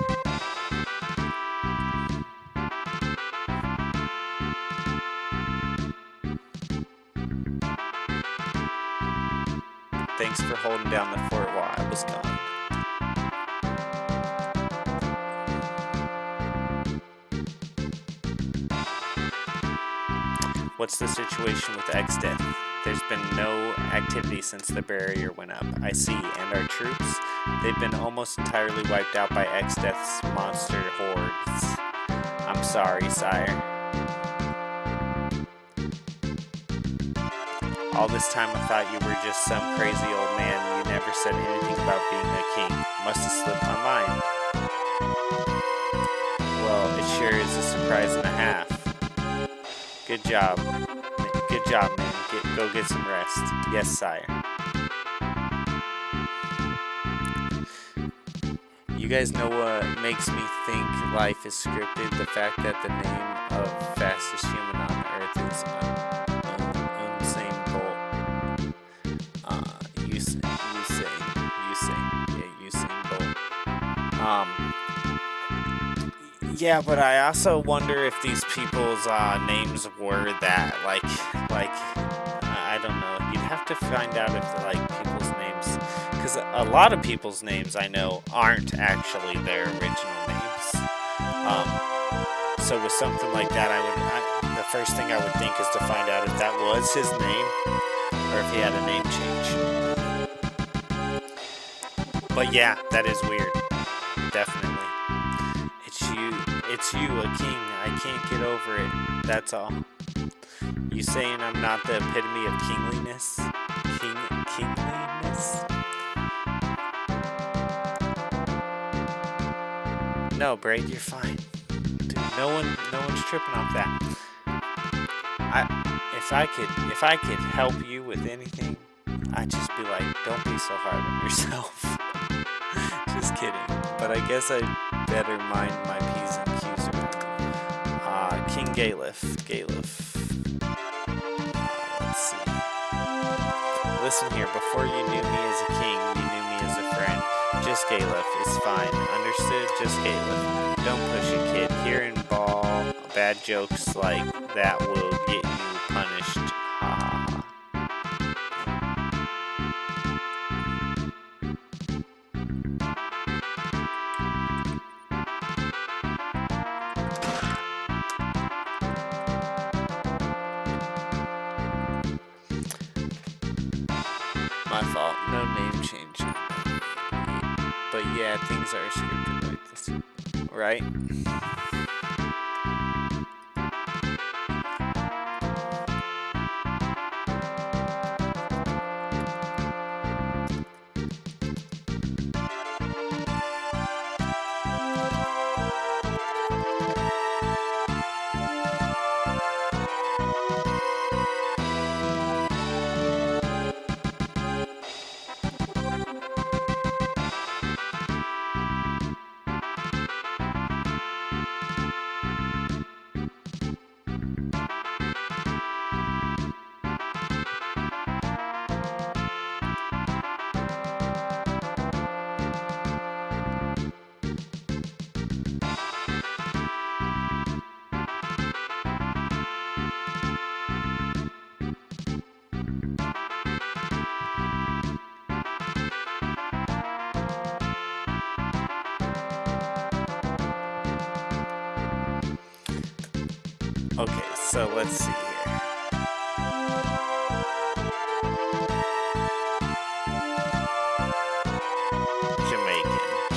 Thanks for holding down the fort while I was gone. What's the situation with X-Death? There's been no activity since the barrier went up. I see. And our troops? They've been almost entirely wiped out by X-Death's monster hordes. I'm sorry, sire. All this time I thought you were just some crazy old man. You never said anything about being a king. Must have slipped my mind. Well, it sure is a surprise and a half. Good job. Good job, man. Go get some rest. Yes, sire. You guys know what makes me think life is scripted? The fact that the name of fastest human on Earth is Usain Bolt. Usain Bolt. Yeah, but I also wonder if these people's names were that, like, I don't know. You'd have to find out if, like, people's names, because a lot of people's names I know aren't actually their original names. So with something like that, the first thing I would think is to find out if that was his name, or if he had a name change. But yeah, that is weird. Definitely. It's you, a king. I can't get over it. That's all. You saying I'm not the epitome of kingliness? Kingliness? No, Braid, you're fine. Dude, no one's tripping off that. If I could help you with anything, I'd just be like, don't be so hard on yourself. Just kidding. But I guess I better mind my P's and Q's around. King Galef. Let's see. Listen here, before you knew me as a king, you knew me as a friend. Just Galef, it's fine. Understood? Just Galef. Don't push it, kid. Here in Ball, bad jokes like that will get you punished. Ha ha ha. My fault. No name change. But yeah, things are scripted like this. Right? Okay, so let's see here. Jamaicans.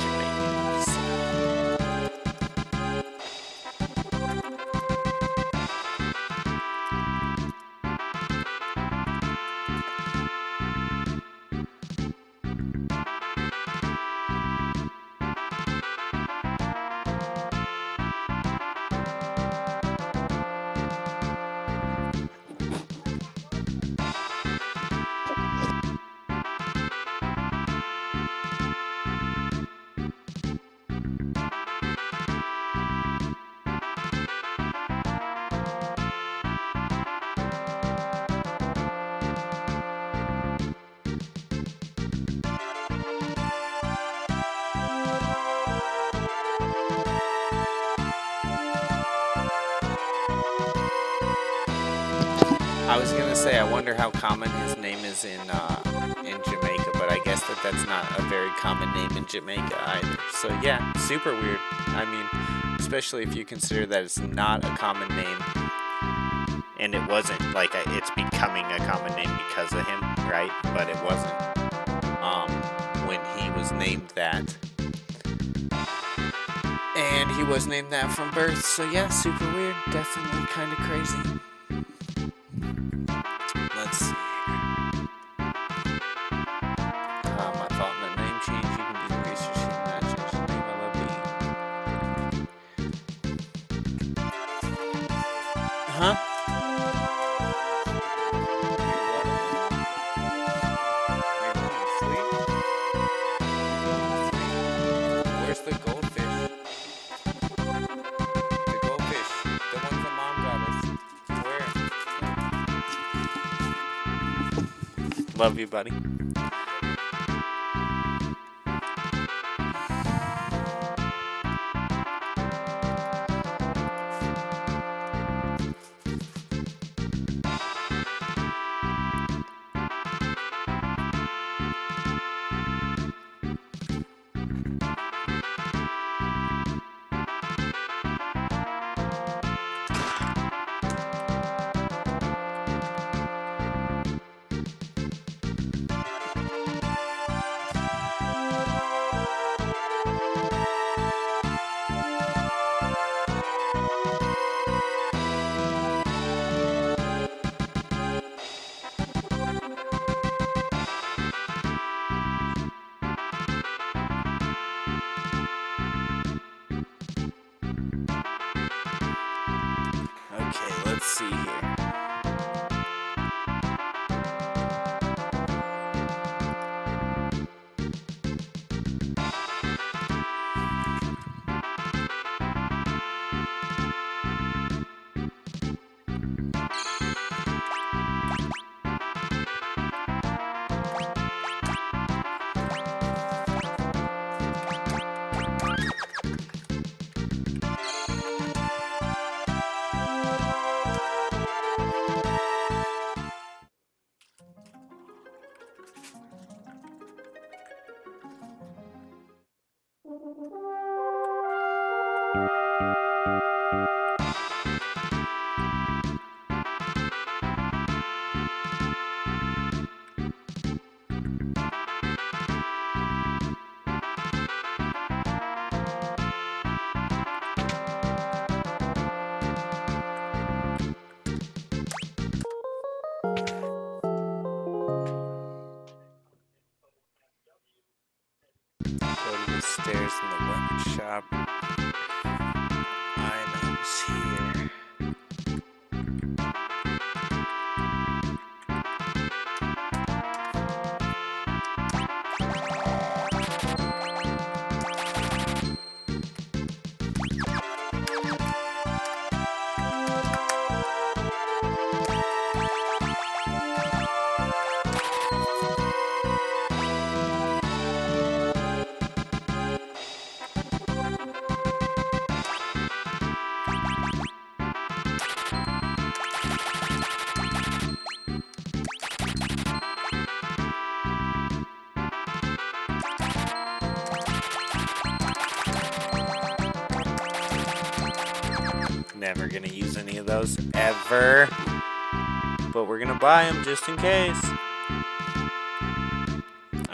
I was gonna say, I wonder how common his name is in Jamaica, but I guess that's not a very common name in Jamaica either. So yeah, super weird. I mean, especially if you consider that it's not a common name, and it wasn't like it's becoming a common name because of him, right? But it wasn't when he was named that. And he was named that from birth, so yeah, super weird. Definitely kind of crazy. Let's see. My fault in the name change. You can do the research and not change the name. I love being. Huh? You're going to sleep? Where's the goldfish? The goldfish. The ones that Mom got us. Where? Love you, buddy. Okay, let's see here. Go to the stairs in the weapon shop. Items here. Never gonna use any of those ever, but we're gonna buy them just in case.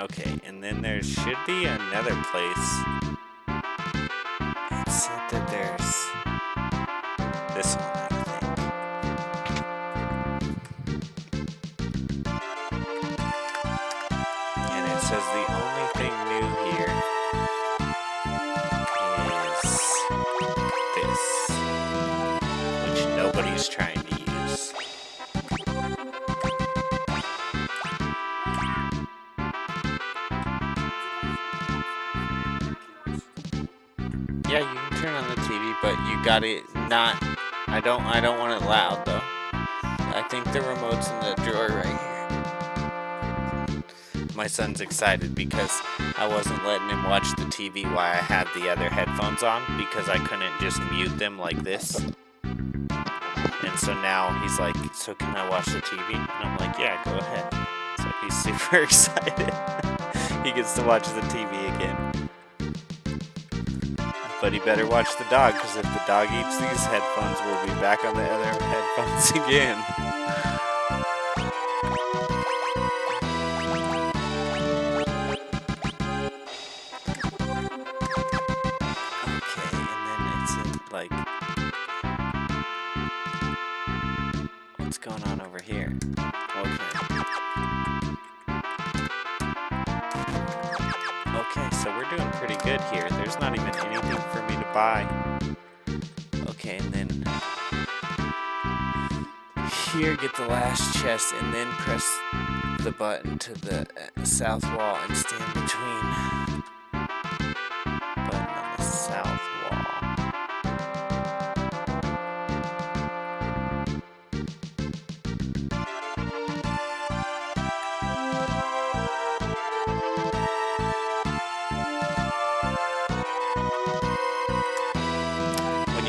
Okay, and then there should be another place. It said that there's this one, I think. And it says the only thing new here is this, which nobody's trying to use. Yeah, you can turn on the TV, but you got it not. I don't want it loud though. I think the remote's in the drawer right here. My son's excited because I wasn't letting him watch the TV while I had the other headphones on because I couldn't just mute them like this. And And so now he's like, so can I watch the TV? And I'm like, yeah, go ahead. So he's super excited. He gets to watch the TV again. But he better watch the dog, because if the dog eats these headphones, we'll be back on the other headphones again. Okay, and then it's like... What's going on over here? Okay, so we're doing pretty good here. There's not even anything for me to buy. Okay, and then here, get the last chest, and then press the button to the south wall and stand between button on the south wall.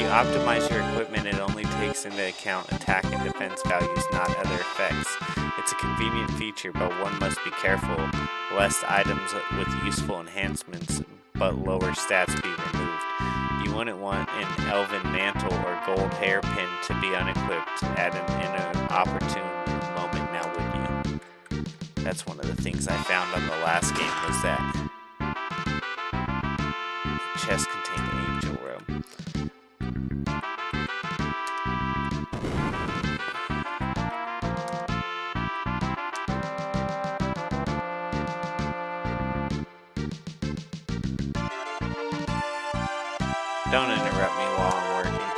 Optimize your equipment, it only takes into account attack and defense values, not other effects. It's a convenient feature, but one must be careful lest items with useful enhancements but lower stats be removed. You wouldn't want an elven mantle or gold hairpin to be unequipped at an inopportune moment, now would you? That's one of the things I found on the last game, was that the chest contained angel robe. Don't interrupt me while I'm working.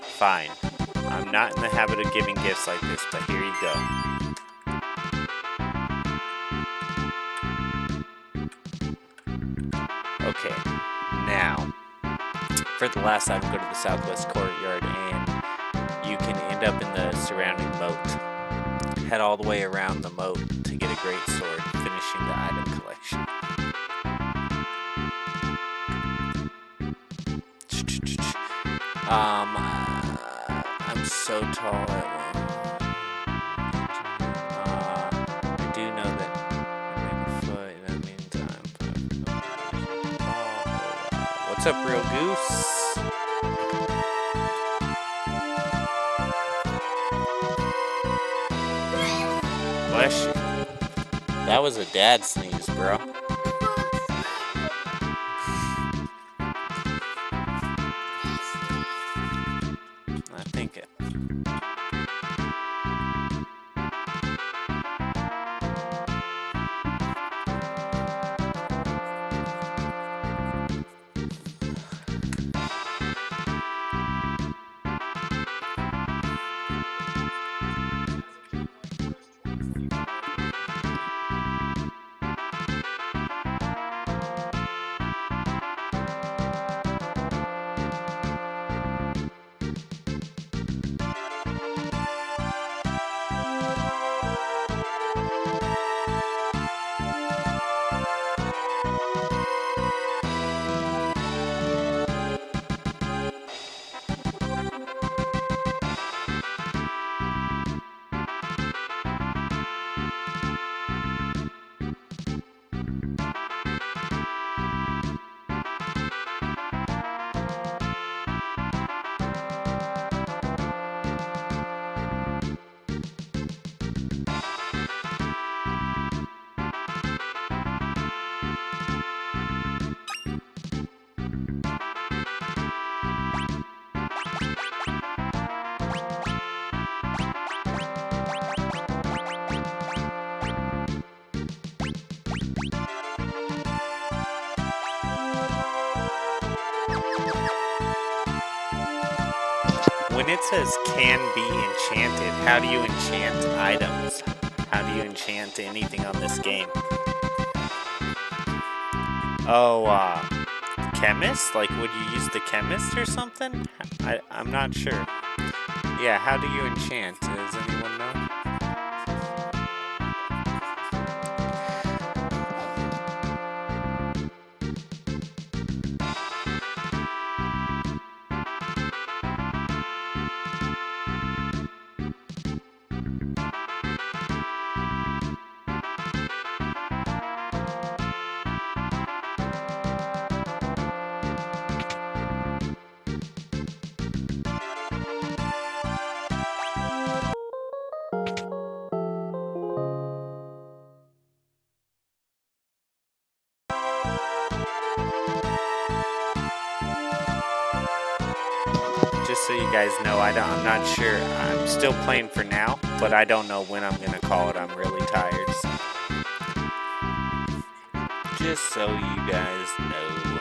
Fine. I'm not in the habit of giving gifts like this, but here you go. Okay, now, for the last item, go to the southwest courtyard and you can end up in the surrounding moat. Head all the way around the moat to get a great sword, finishing the item collection. I'm so tall at one. I do know that I make a foot, and that means what's up, Real Goose? Bless you. That was a dad sneeze, bro. I think it. When it says can be enchanted, how do you enchant items? How do you enchant anything on this game? Oh, chemist? Like, would you use the chemist or something? I'm not sure. Yeah, how do you enchant? Does anyone know? so you guys know, I'm not sure. I'm still playing for now, but I don't know when I'm gonna call it. I'm really tired. So. Just so you guys know.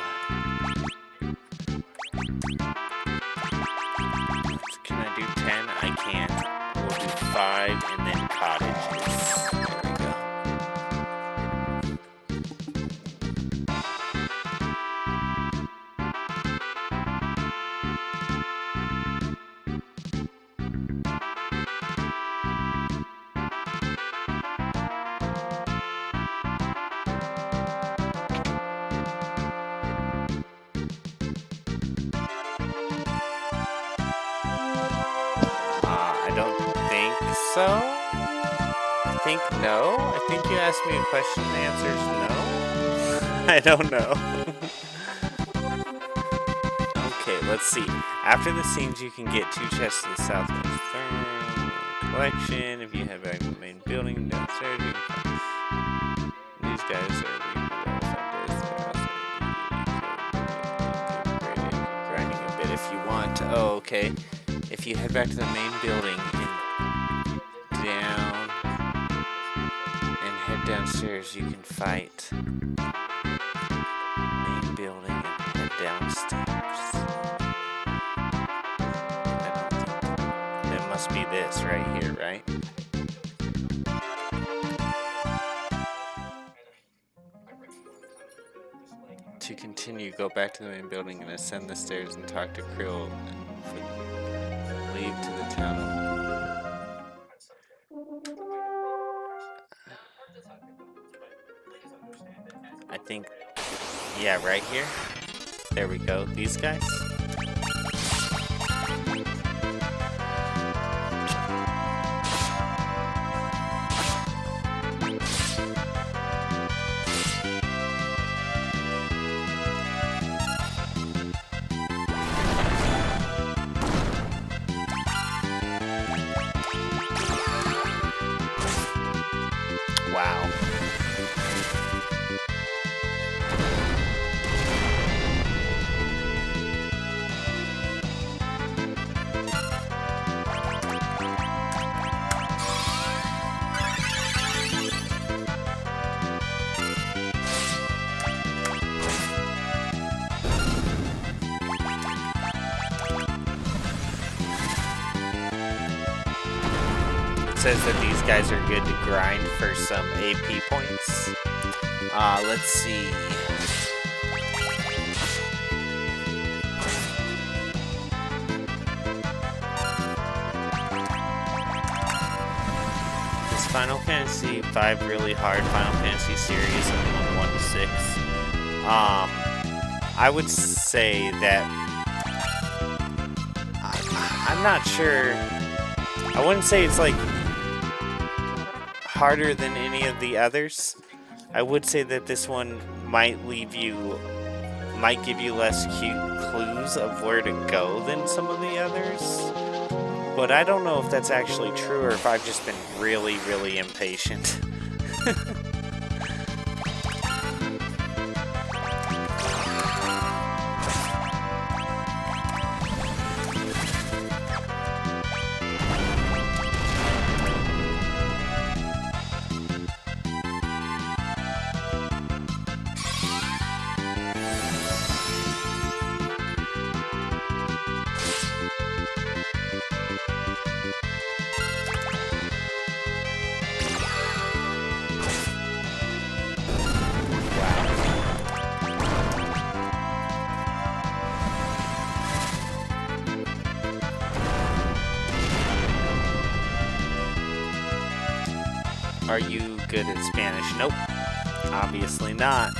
Can I do 10? I can't. We'll do 5 and then cottages. There we go. I don't think so. I think no. I think you asked me a question, the answer is no. I don't know. Okay, let's see. After the scenes, you can get 2 chests to the southwest collection. If you head back to the main building downstairs, you can find these guys are grinding a bit if you want. Oh, okay. If you head back to the main building and down and head downstairs, you can fight main building and head downstairs. I don't think it must be this right here, right? To continue, go back to the main building and ascend the stairs and talk to Krill. Leave to the town. I think, yeah, right here. There we go. These guys. Wow. Says that these guys are good to grind for some AP points. Let's see. Is Final Fantasy V really hard? Final Fantasy series of 1 to 6. I would say that I'm not sure. I wouldn't say it's like harder than any of the others. I would say that this one might give you less cute clues of where to go than some of the others. But I don't know if that's actually true or if I've just been really, really impatient. Are you good at Spanish? Nope. Obviously not.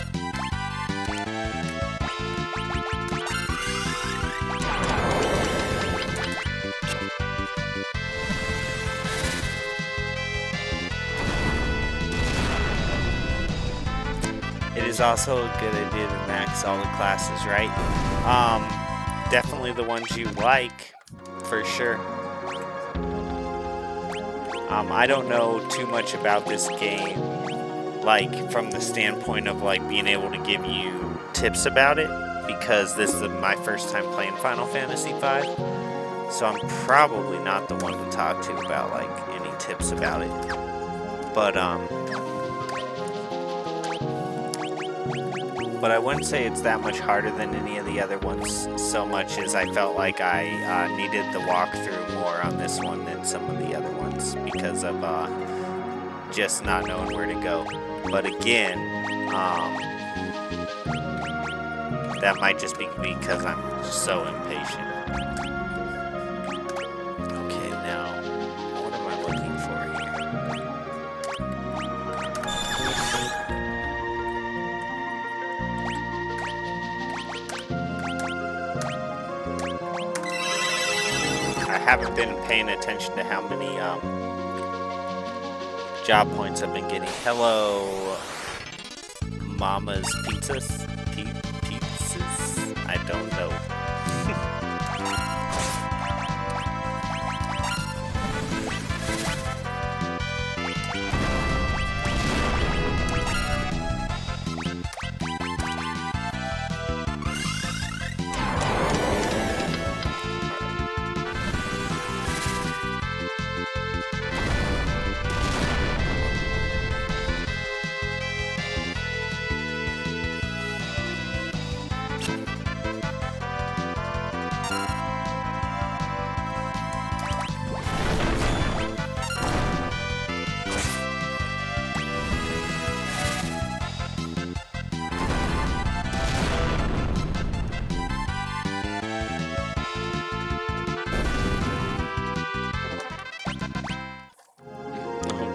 It is also a good idea to max all the classes, right? Definitely the ones you like, for sure. I don't know too much about this game, like from the standpoint of like being able to give you tips about it, because this is my first time playing Final Fantasy V. So I'm probably not the one to talk to about like any tips about it. But I wouldn't say it's that much harder than any of the other ones, so much as I felt like I needed the walkthrough more on this one than some of the other ones because of just not knowing where to go. But again, that might just be because I'm so impatient. Okay, now, what am I looking for here? I haven't been paying attention to how many job points I've been getting. Hello, Mama's Pizzas? Pizzas? I don't know.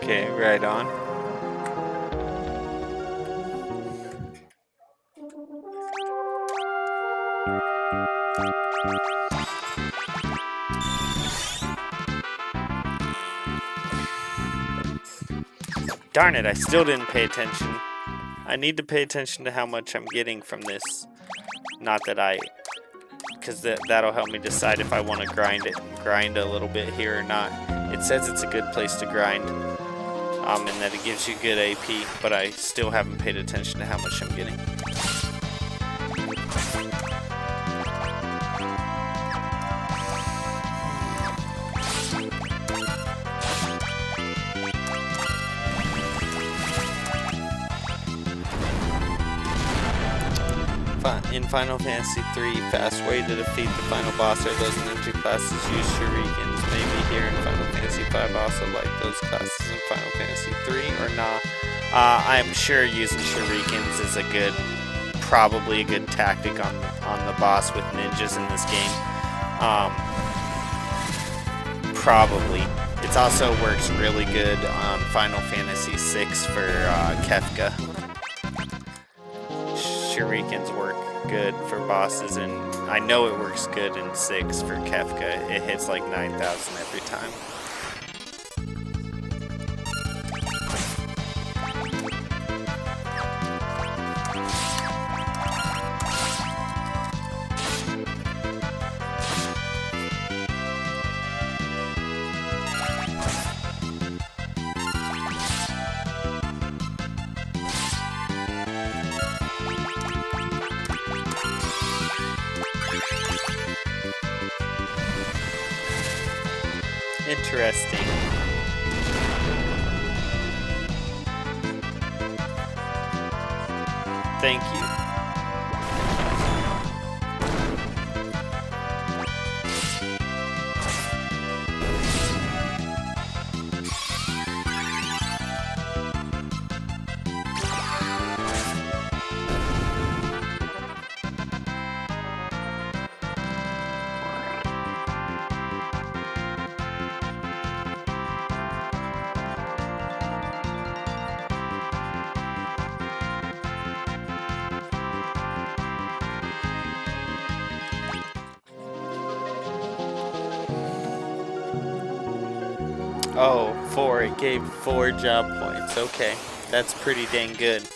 Okay, right on. Darn it, I still didn't pay attention. I need to pay attention to how much I'm getting from this. Not that because that'll help me decide if I want to grind a little bit here or not. It says it's a good place to grind. And that it gives you good AP, but I still haven't paid attention to how much I'm getting. In Final Fantasy III, fast way to defeat the final boss are those ninja classes use shurikens. Maybe here in Final Fantasy V also like those classes in Final Fantasy III or not. I'm sure using shurikens is probably a good tactic on the boss with ninjas in this game. Probably. It also works really good on Final Fantasy VI for Kefka. Shurikens work good for bosses, and I know it works good in 6 for Kefka. It hits like 9,000 every time. Interesting. Thank you. Oh, 4. It gave 4 job points. Okay, that's pretty dang good.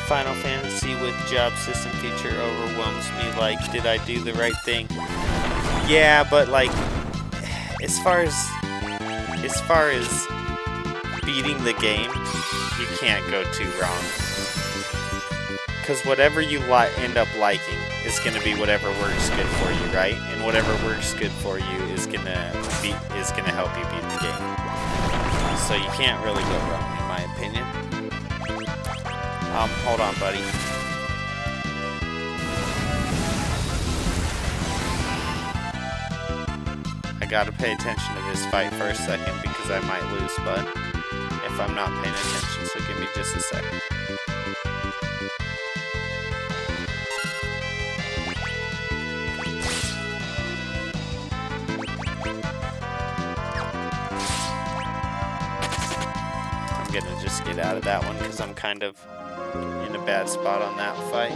Final Fantasy with job system feature overwhelms me. Like, did I do the right thing? Yeah, but like, as far as beating the game, you can't go too wrong. Because whatever you end up liking is going to be whatever works good for you, right? And whatever works good for you is gonna help you beat the game. So you can't really go wrong, in my opinion. Hold on, buddy. I gotta pay attention to this fight for a second because I might lose, bud, if I'm not paying attention, so give me just a second. I'm gonna just get out of that one because I'm kind of in a bad spot on that fight.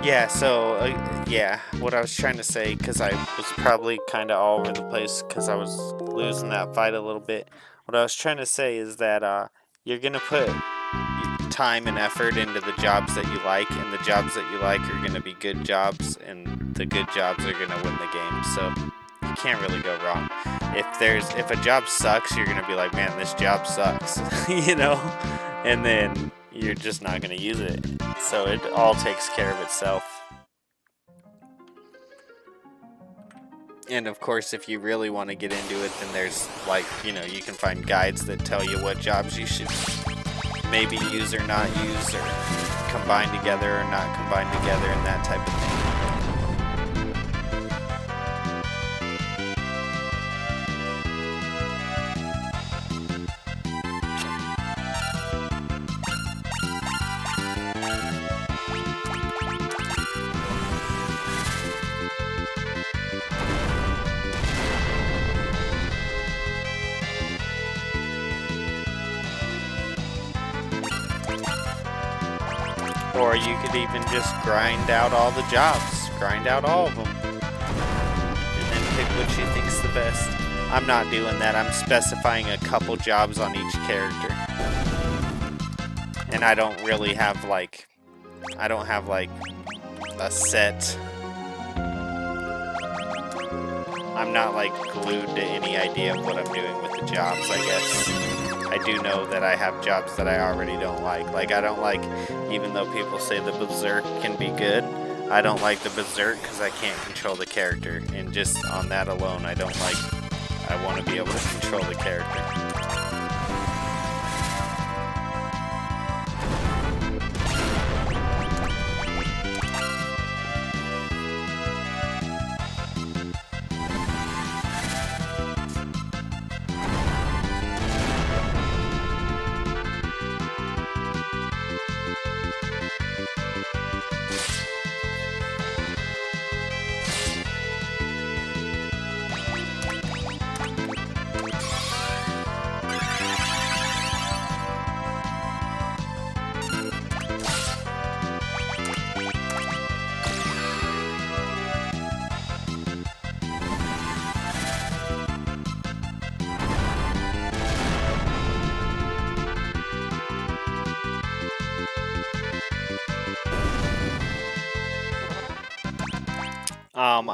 Yeah, so, yeah, what I was trying to say, because I was probably kind of all over the place because I was losing that fight a little bit. What I was trying to say is that you're going to put time and effort into the jobs that you like, and the jobs that you like are going to be good jobs, and the good jobs are going to win the game, so you can't really go wrong. If a job sucks, you're going to be like, man, this job sucks, you know, and then you're just not going to use it. So it all takes care of itself. And of course, if you really want to get into it, then there's like, you know, you can find guides that tell you what jobs you should maybe use or not use, or combine together or not combine together, and that type of thing. Or you could even just grind out all the jobs. Grind out all of them. And then pick which you think's the best. I'm not doing that. I'm specifying a couple jobs on each character. And I don't really have like... I don't have like a set... I'm not like glued to any idea of what I'm doing with the jobs, I guess. I do know that I have jobs that I already don't like. Like, I don't like, even though people say the Berserk can be good, I don't like the Berserk because I can't control the character. And just on that alone, I don't like, I want to be able to control the character.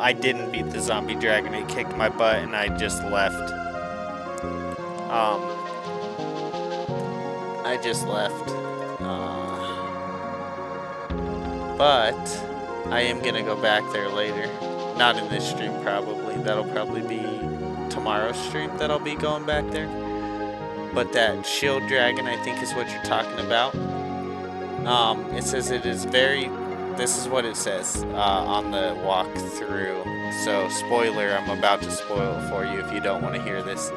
I didn't beat the zombie dragon. It kicked my butt and I just left. But I am gonna go back there later. Not in this stream, probably. That'll probably be tomorrow's stream that I'll be going back there. But that shield dragon, I think, is what you're talking about. It says it is very... This is what it says on the walkthrough. So, spoiler, I'm about to spoil it for you if you don't want to hear this.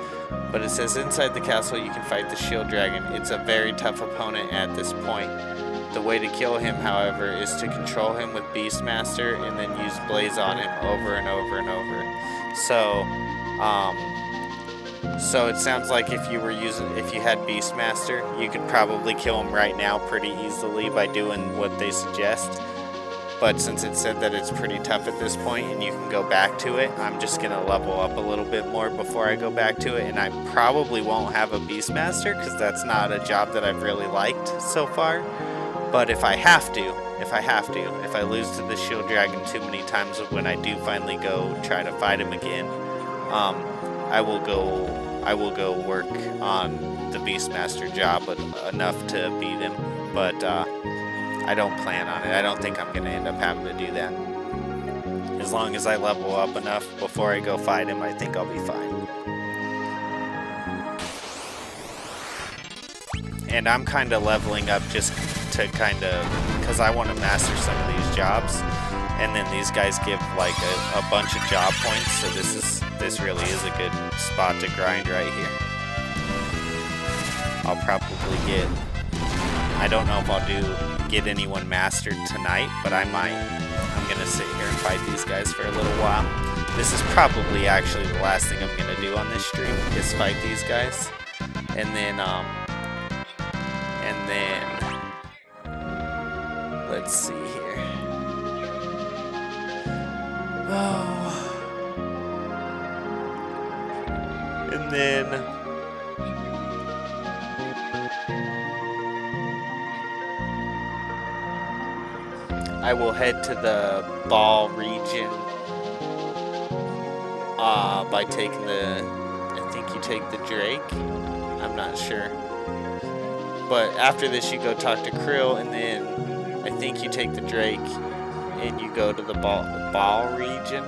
But it says, inside the castle you can fight the shield dragon. It's a very tough opponent at this point. The way to kill him, however, is to control him with Beastmaster and then use Blaze on him over and over and over. So, So it sounds like if you had Beastmaster, you could probably kill him right now pretty easily by doing what they suggest. But since it said that it's pretty tough at this point and you can go back to it, I'm just going to level up a little bit more before I go back to it. And I probably won't have a Beastmaster because that's not a job that I've really liked so far. But if I have to, if I lose to the Shield Dragon too many times when I do finally go try to fight him again, I will go work on the Beastmaster job enough to beat him. But I don't plan on it. I don't think I'm going to end up having to do that. As long as I level up enough before I go fight him, I think I'll be fine. And I'm kind of leveling up just to because I want to master some of these jobs. And then these guys give like a bunch of job points, so this really is a good spot to grind right here. I'll probably I don't know if I'll get anyone mastered tonight, but I might. I'm gonna sit here and fight these guys for a little while. This is probably actually the last thing I'm gonna do on this stream is fight these guys, and then let's see here. Oh, and then I will head to the Ball region by taking I think you take the Drake. I'm not sure. But after this you go talk to Krill, and then I think you take the Drake and you go to the Ball region,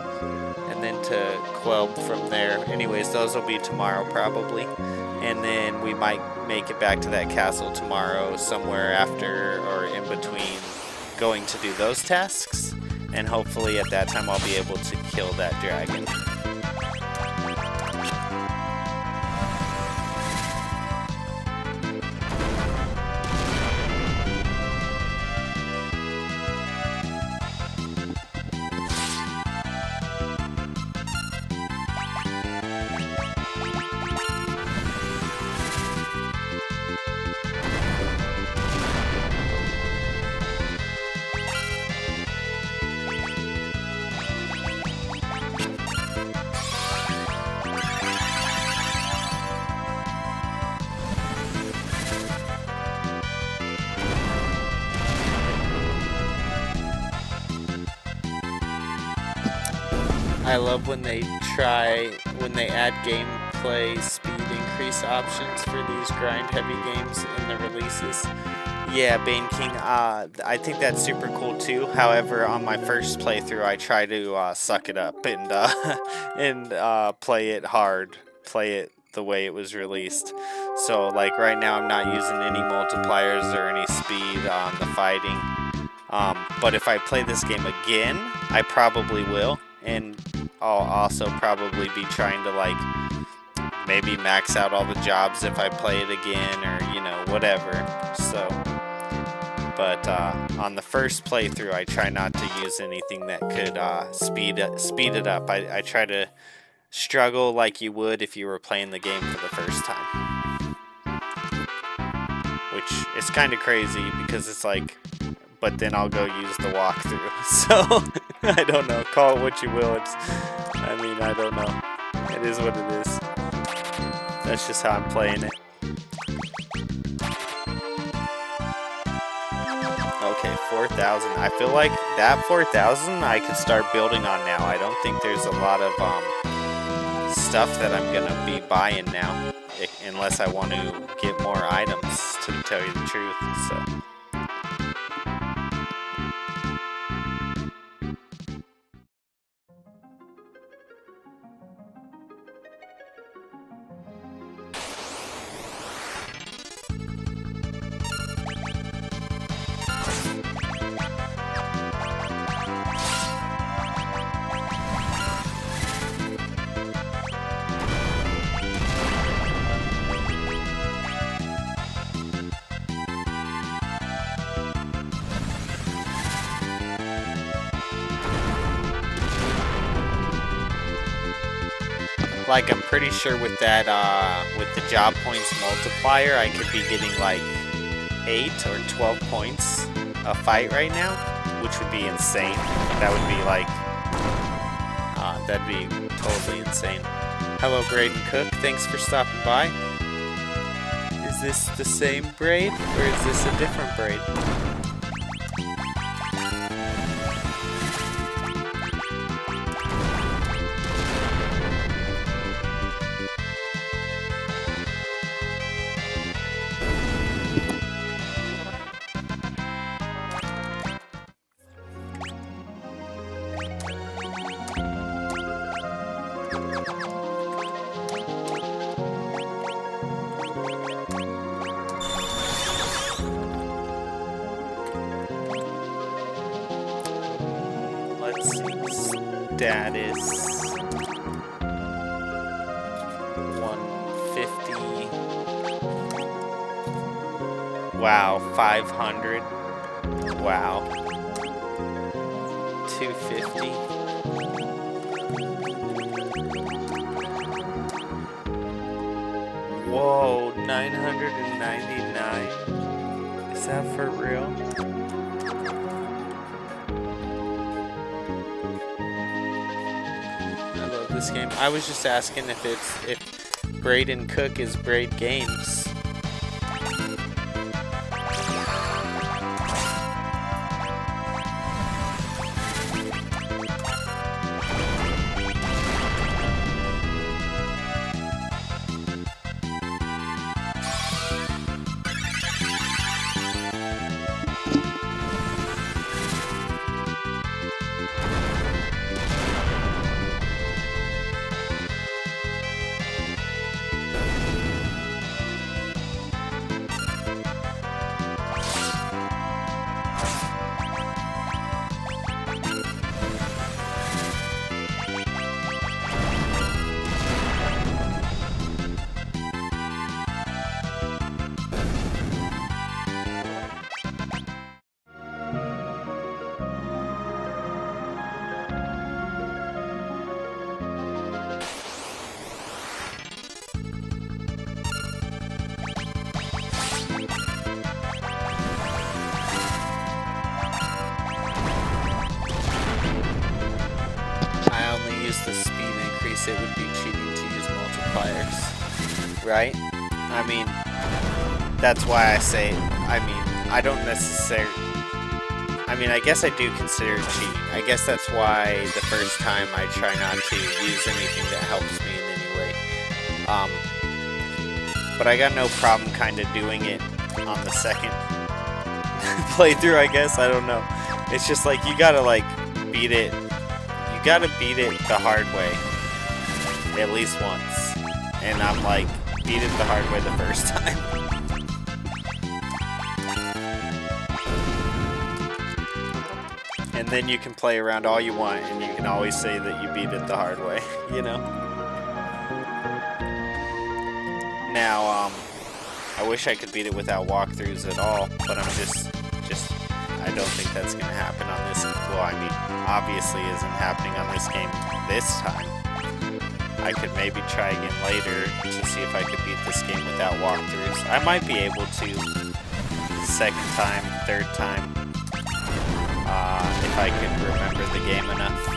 and then to Quelb from there. Anyways, those will be tomorrow probably. And then we might make it back to that castle tomorrow somewhere after or in between going to do those tasks, and hopefully at that time I'll be able to kill that dragon. I love when they add gameplay speed increase options for these grind heavy games in the releases. Yeah, Bane King, I think that's super cool too. However, on my first playthrough, I try to suck it up and play it hard, play it the way it was released. So like right now, I'm not using any multipliers or any speed on the fighting. But if I play this game again, I probably will. And I'll also probably be trying to like maybe max out all the jobs if I play it again, or you know, whatever. So but on the first playthrough I try not to use anything that could speed it up. I try to struggle like you would if you were playing the game for the first time, which is kind of crazy because it's like, but then I'll go use the walkthrough. So I don't know. Call it what you will. I mean, I don't know. It is what it is. That's just how I'm playing it. Okay, 4,000. I feel like that 4,000 I could start building on now. I don't think there's a lot of stuff that I'm gonna be buying now, unless I want to get more items, to tell you the truth. So. Like, I'm pretty sure with that, with the job points multiplier, I could be getting like 8 or 12 points a fight right now, which would be insane. That would be like, that'd be totally insane. Hello, Braden Cook. Thanks for stopping by. Is this the same braid, or is this a different braid? Let's see. Status 150. Wow, 500. Wow. 250. Whoa, 999. Is that for real? I love this game. I was just asking if Braden Cook is Braid Games. The speed increase, it would be cheating to use multipliers, right? I mean, that's why I say, I mean, I don't necessarily, I mean, I guess I do consider it cheating. I guess that's why the first time I try not to use anything that helps me in any way. But I got no problem kind of doing it on the second playthrough, I guess. I don't know. It's just like, you gotta like beat it. You gotta beat it the hard way at least once, and I'm like, beat it the hard way the first time. And then you can play around all you want, and you can always say that you beat it the hard way, you know? Now, I wish I could beat it without walkthroughs at all, but I'm just I don't think that's gonna happen on this. Well, I mean, obviously isn't happening on this game this time. I could maybe try again later to see if I could beat this game without walkthroughs. I might be able to second time, third time, if I could remember the game enough.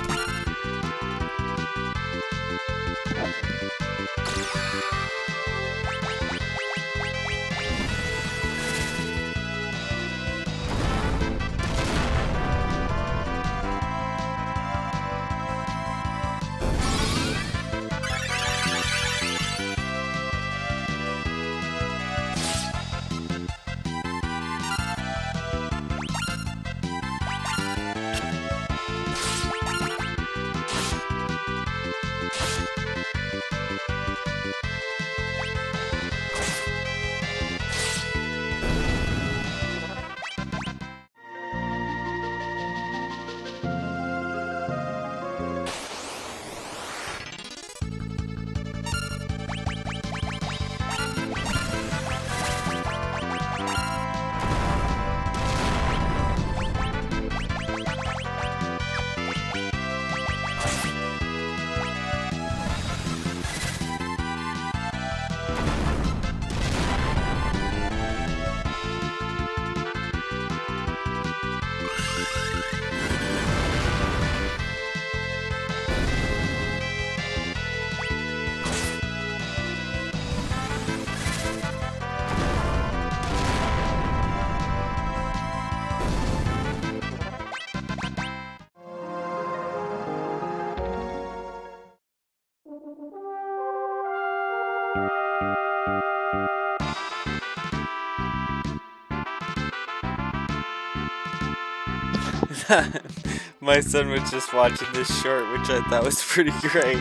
My son was just watching this short, which I thought was pretty great.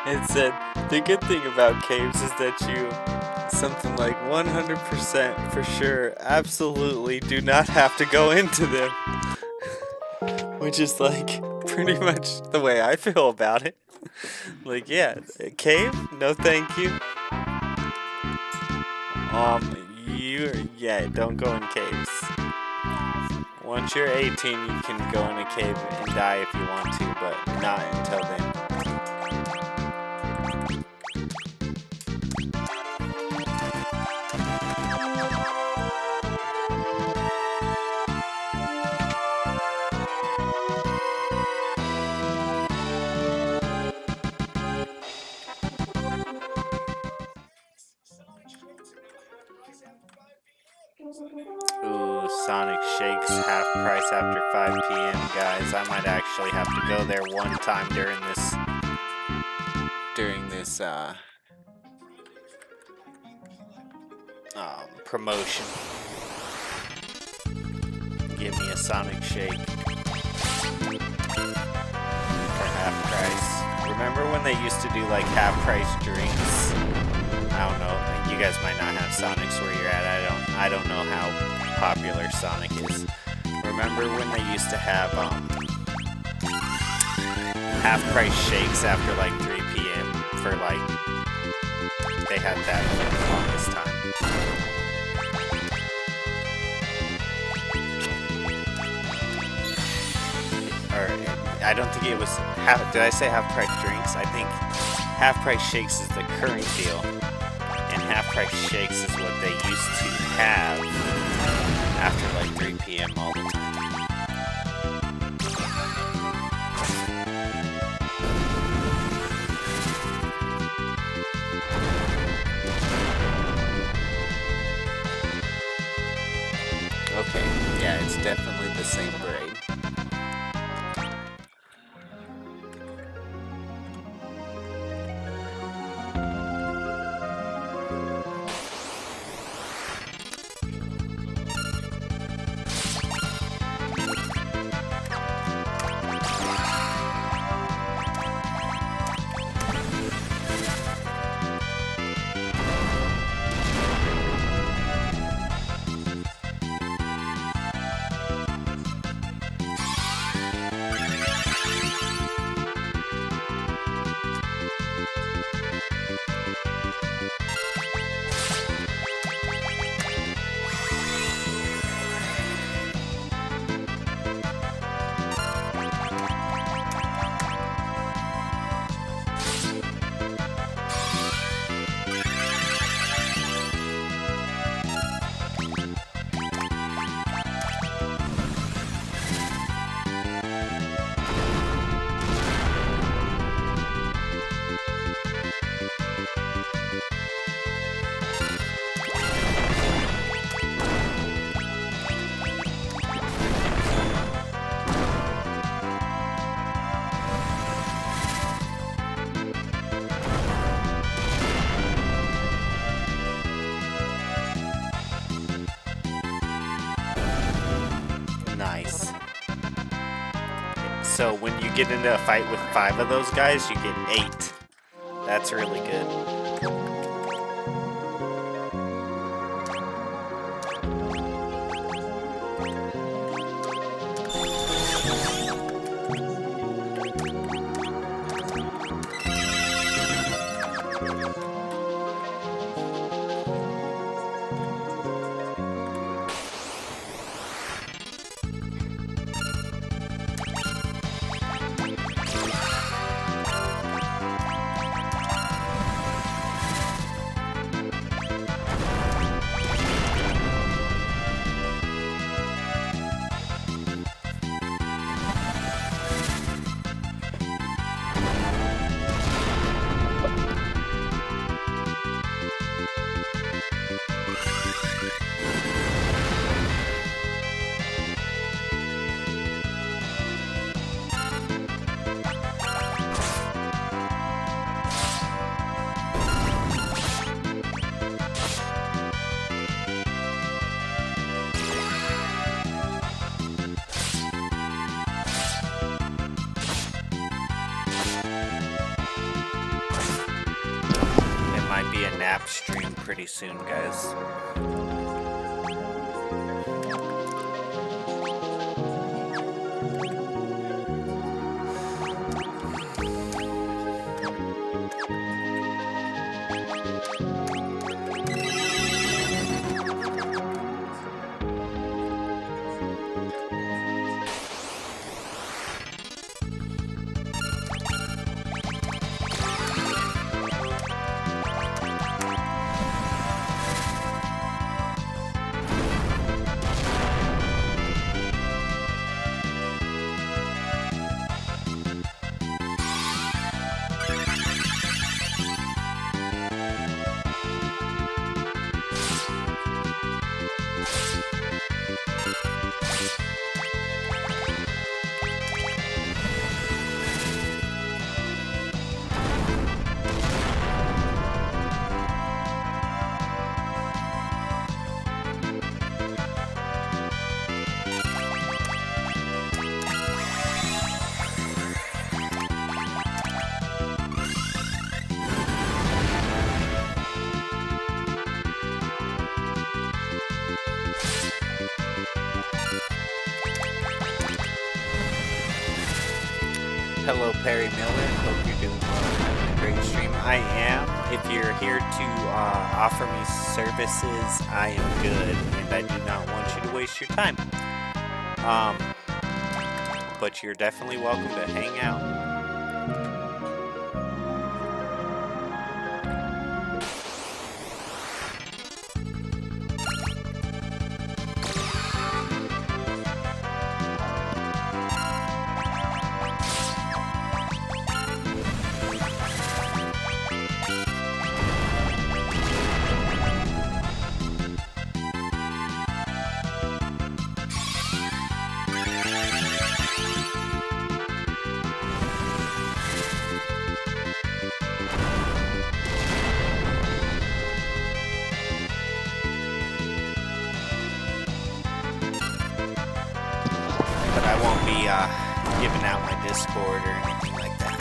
It said, the good thing about caves is that you, something like 100% for sure, absolutely do not have to go into them. Which is like pretty much the way I feel about it. Like, yeah, a cave? No thank you. Yeah, don't go in caves. Once you're 18, you can go in a cave and die if you want to, but not until then. Ooh, Sonic Shakes half price after 5 p.m. guys. I might actually have to go there one time during this promotion. Give me a Sonic Shake for half price. Remember when they used to do like half price drinks? I don't know. You guys might not have Sonics where you're at. I don't know how popular Sonic is. Remember when they used to have half price shakes after like 3 p.m. for like they had that for the longest time. Or I don't think it was half. Did I say half price drinks? I think half price shakes is the current deal. And half price shakes is what they used to have after like 3 p.m. all the time. Okay, yeah, it's definitely the same braid. Nice. So when you get into a fight with 5 of those guys, you get 8. That's really good. be a nap stream pretty soon, guys. Hello, Perry Miller. Hope you're doing well and having a great stream. I am. If you're here to offer me services, I am good, and I do not want you to waste your time. But you're definitely welcome to hang out. Giving out my Discord or anything like that.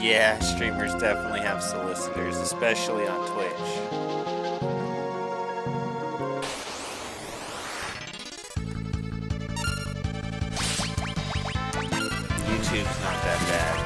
Yeah, streamers definitely have solicitors, especially on Twitch. YouTube's not that bad.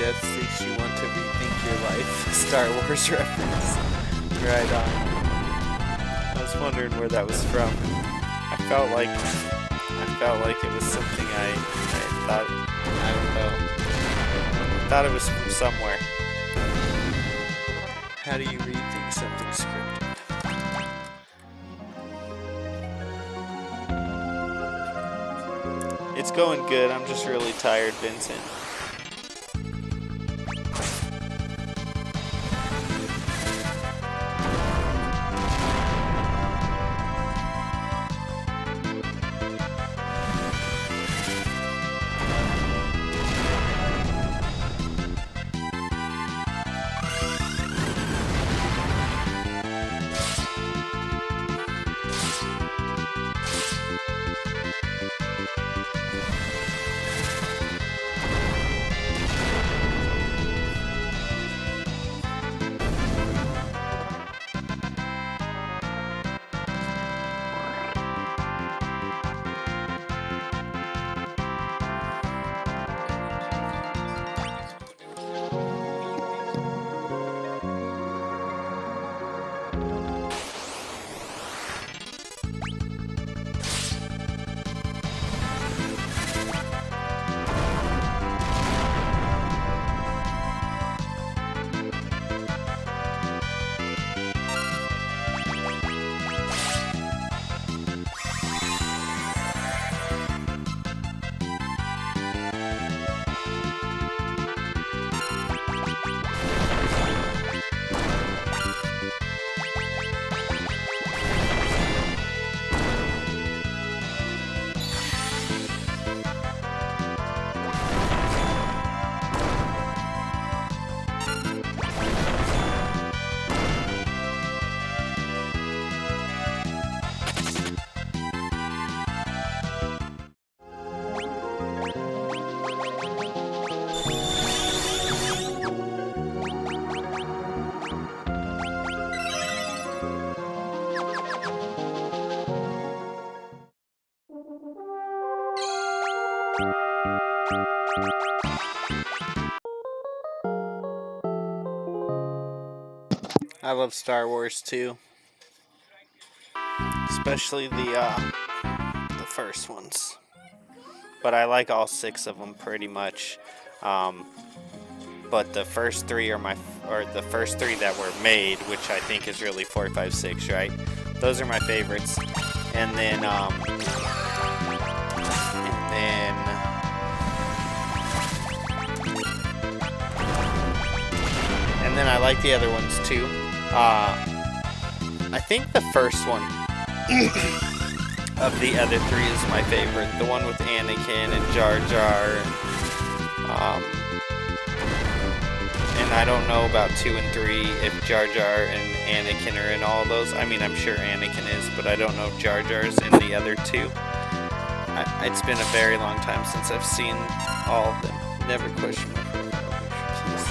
Death Seeks You Want to Rethink Your Life Star Wars reference. Right on. I was wondering where that was from. I felt like it was something I thought, I don't know. I thought it was from somewhere. How do you rethink something scripted? It's going good. I'm just really tired, Vincent. I love Star Wars too, especially the first ones. But I like all 6 of them pretty much. But the first 3 are the first 3 that were made, which I think is really 4, 5, 6, right? Those are my favorites. And then I like the other ones too. I think the first one of the other 3 is my favorite. The one with Anakin and Jar Jar. And I don't know about 2 and 3 if Jar Jar and Anakin are in all those. I mean, I'm sure Anakin is, but I don't know if Jar Jar's in the other 2. It's been a very long time since I've seen all of them. Never question my profile picture, please.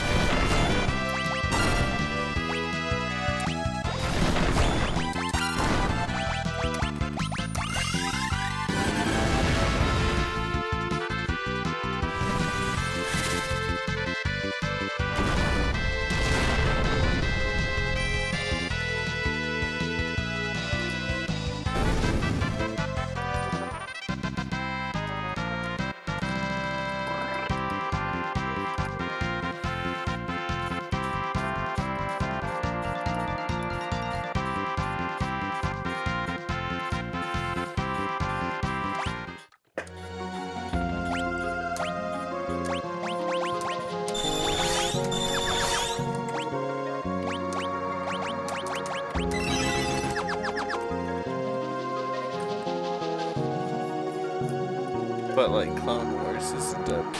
But like Clone Wars is dope.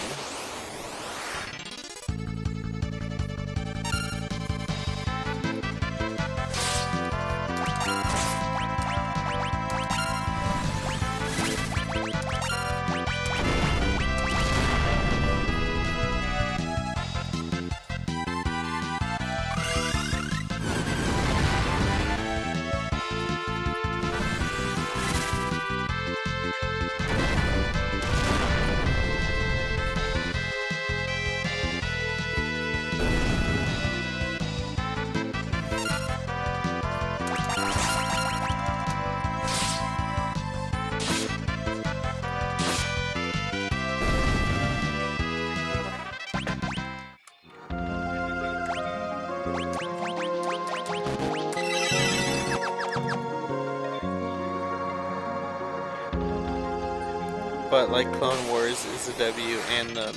but like Clone Wars is a W, and the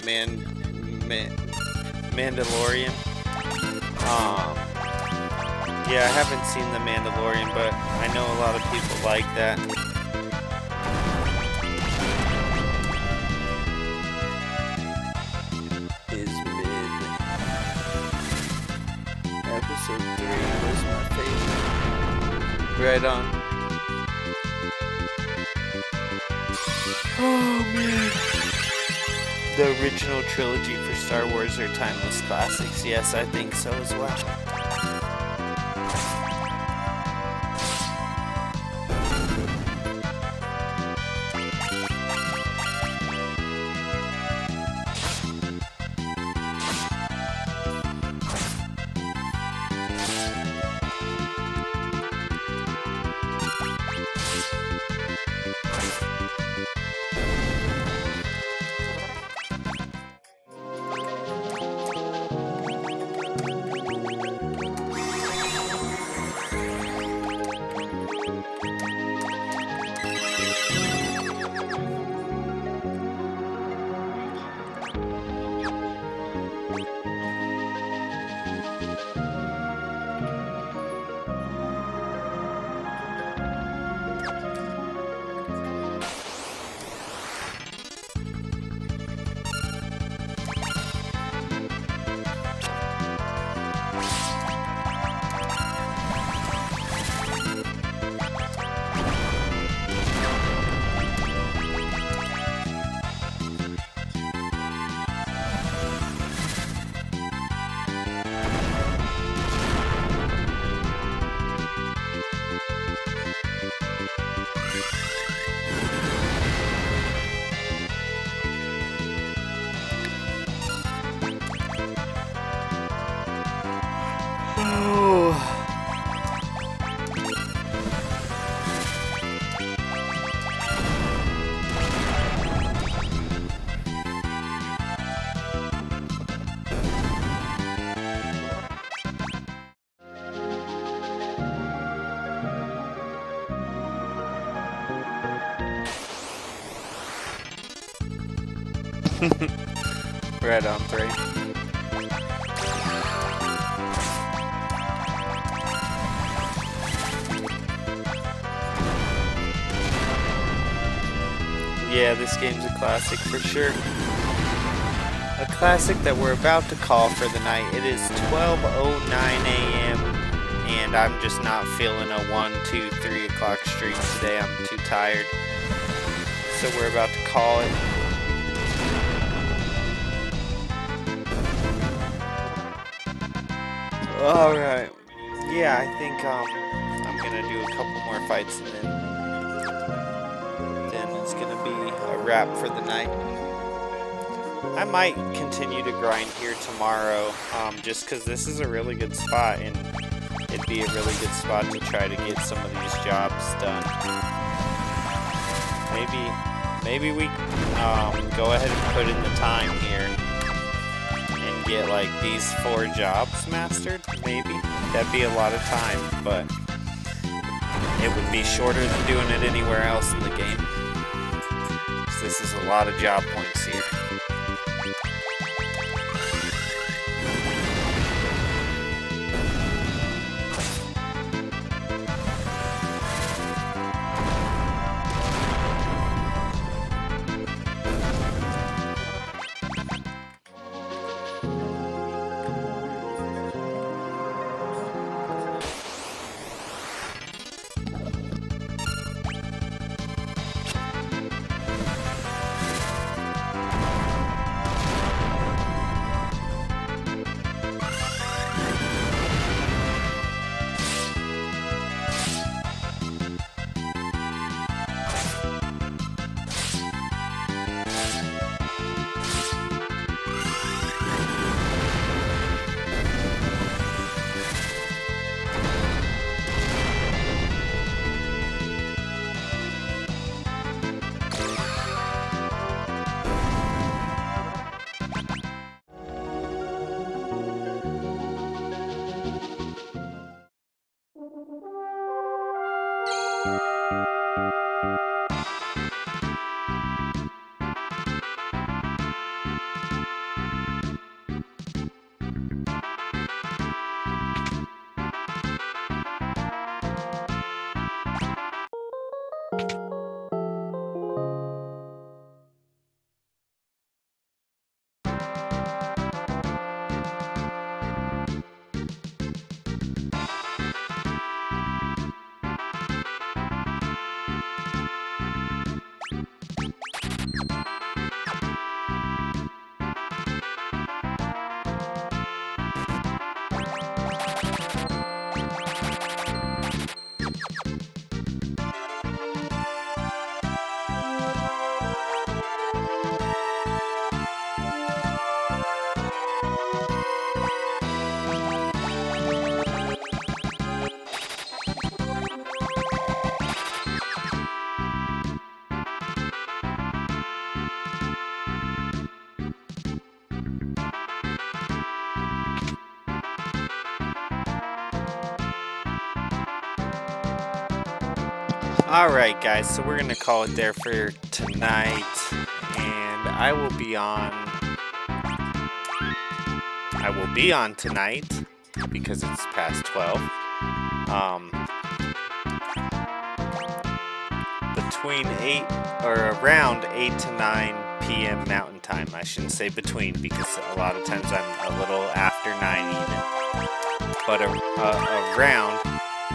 Mandalorian. Yeah, I haven't seen the Mandalorian, but I know a lot of people like that. Is mid. Episode 3 was my favorite. Right on. Oh man. The original trilogy for Star Wars are timeless classics. Yes, I think so as well. Right on 3. Yeah, this game's a classic for sure. A classic that we're about to call for the night. It is 12:09 a.m. and I'm just not feeling a 1, 2, 3 o'clock stream today. I'm too tired. So we're about to call it. Alright. Yeah, I think I'm gonna do a couple more fights and then it's gonna be a wrap for the night. I might continue to grind here tomorrow, just because this is a really good spot and it'd be a really good spot to try to get some of these jobs done. Maybe we go ahead and put in the time here and get like these 4 jobs mastered. Maybe that'd be a lot of time, but it would be shorter than doing it anywhere else in the game. So this is a lot of job points here. Alright guys, so we're gonna call it there for tonight, and I will be on tonight because it's past 12. Between 8 or around 8 to 9 p.m. Mountain Time. I shouldn't say between because a lot of times I'm a little after 9 even. But around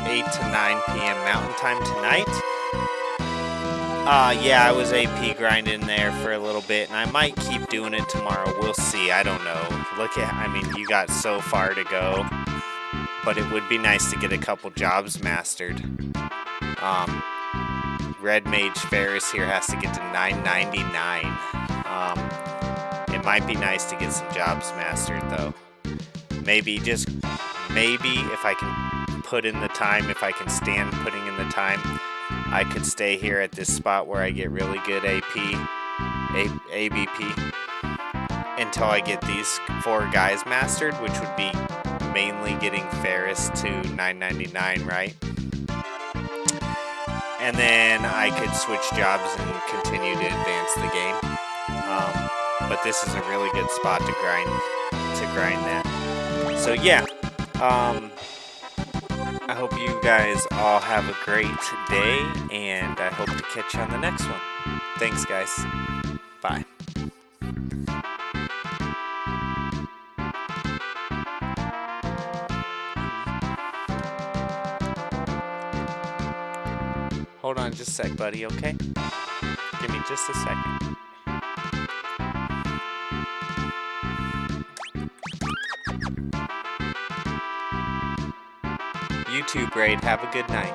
8 to 9 p.m. Mountain Time tonight. Yeah, I was AP grinding there for a little bit, and I might keep doing it tomorrow. We'll see. I don't know. I mean, you got so far to go, but it would be nice to get a couple jobs mastered. Red Mage Ferris here has to get to 999. It might be nice to get some jobs mastered, though. Maybe if I can put in the time, if I can stand putting in the time, I could stay here at this spot where I get really good ABP until I get these 4 guys mastered, which would be mainly getting Ferris to 999, right? And then I could switch jobs and continue to advance the game. But this is a really good spot to grind that. So yeah, I hope you guys all have a great day, and I hope to catch you on the next one. Thanks, guys. Bye. Hold on just a sec, buddy, okay? Give me just a second. YouTube raid, have a good night.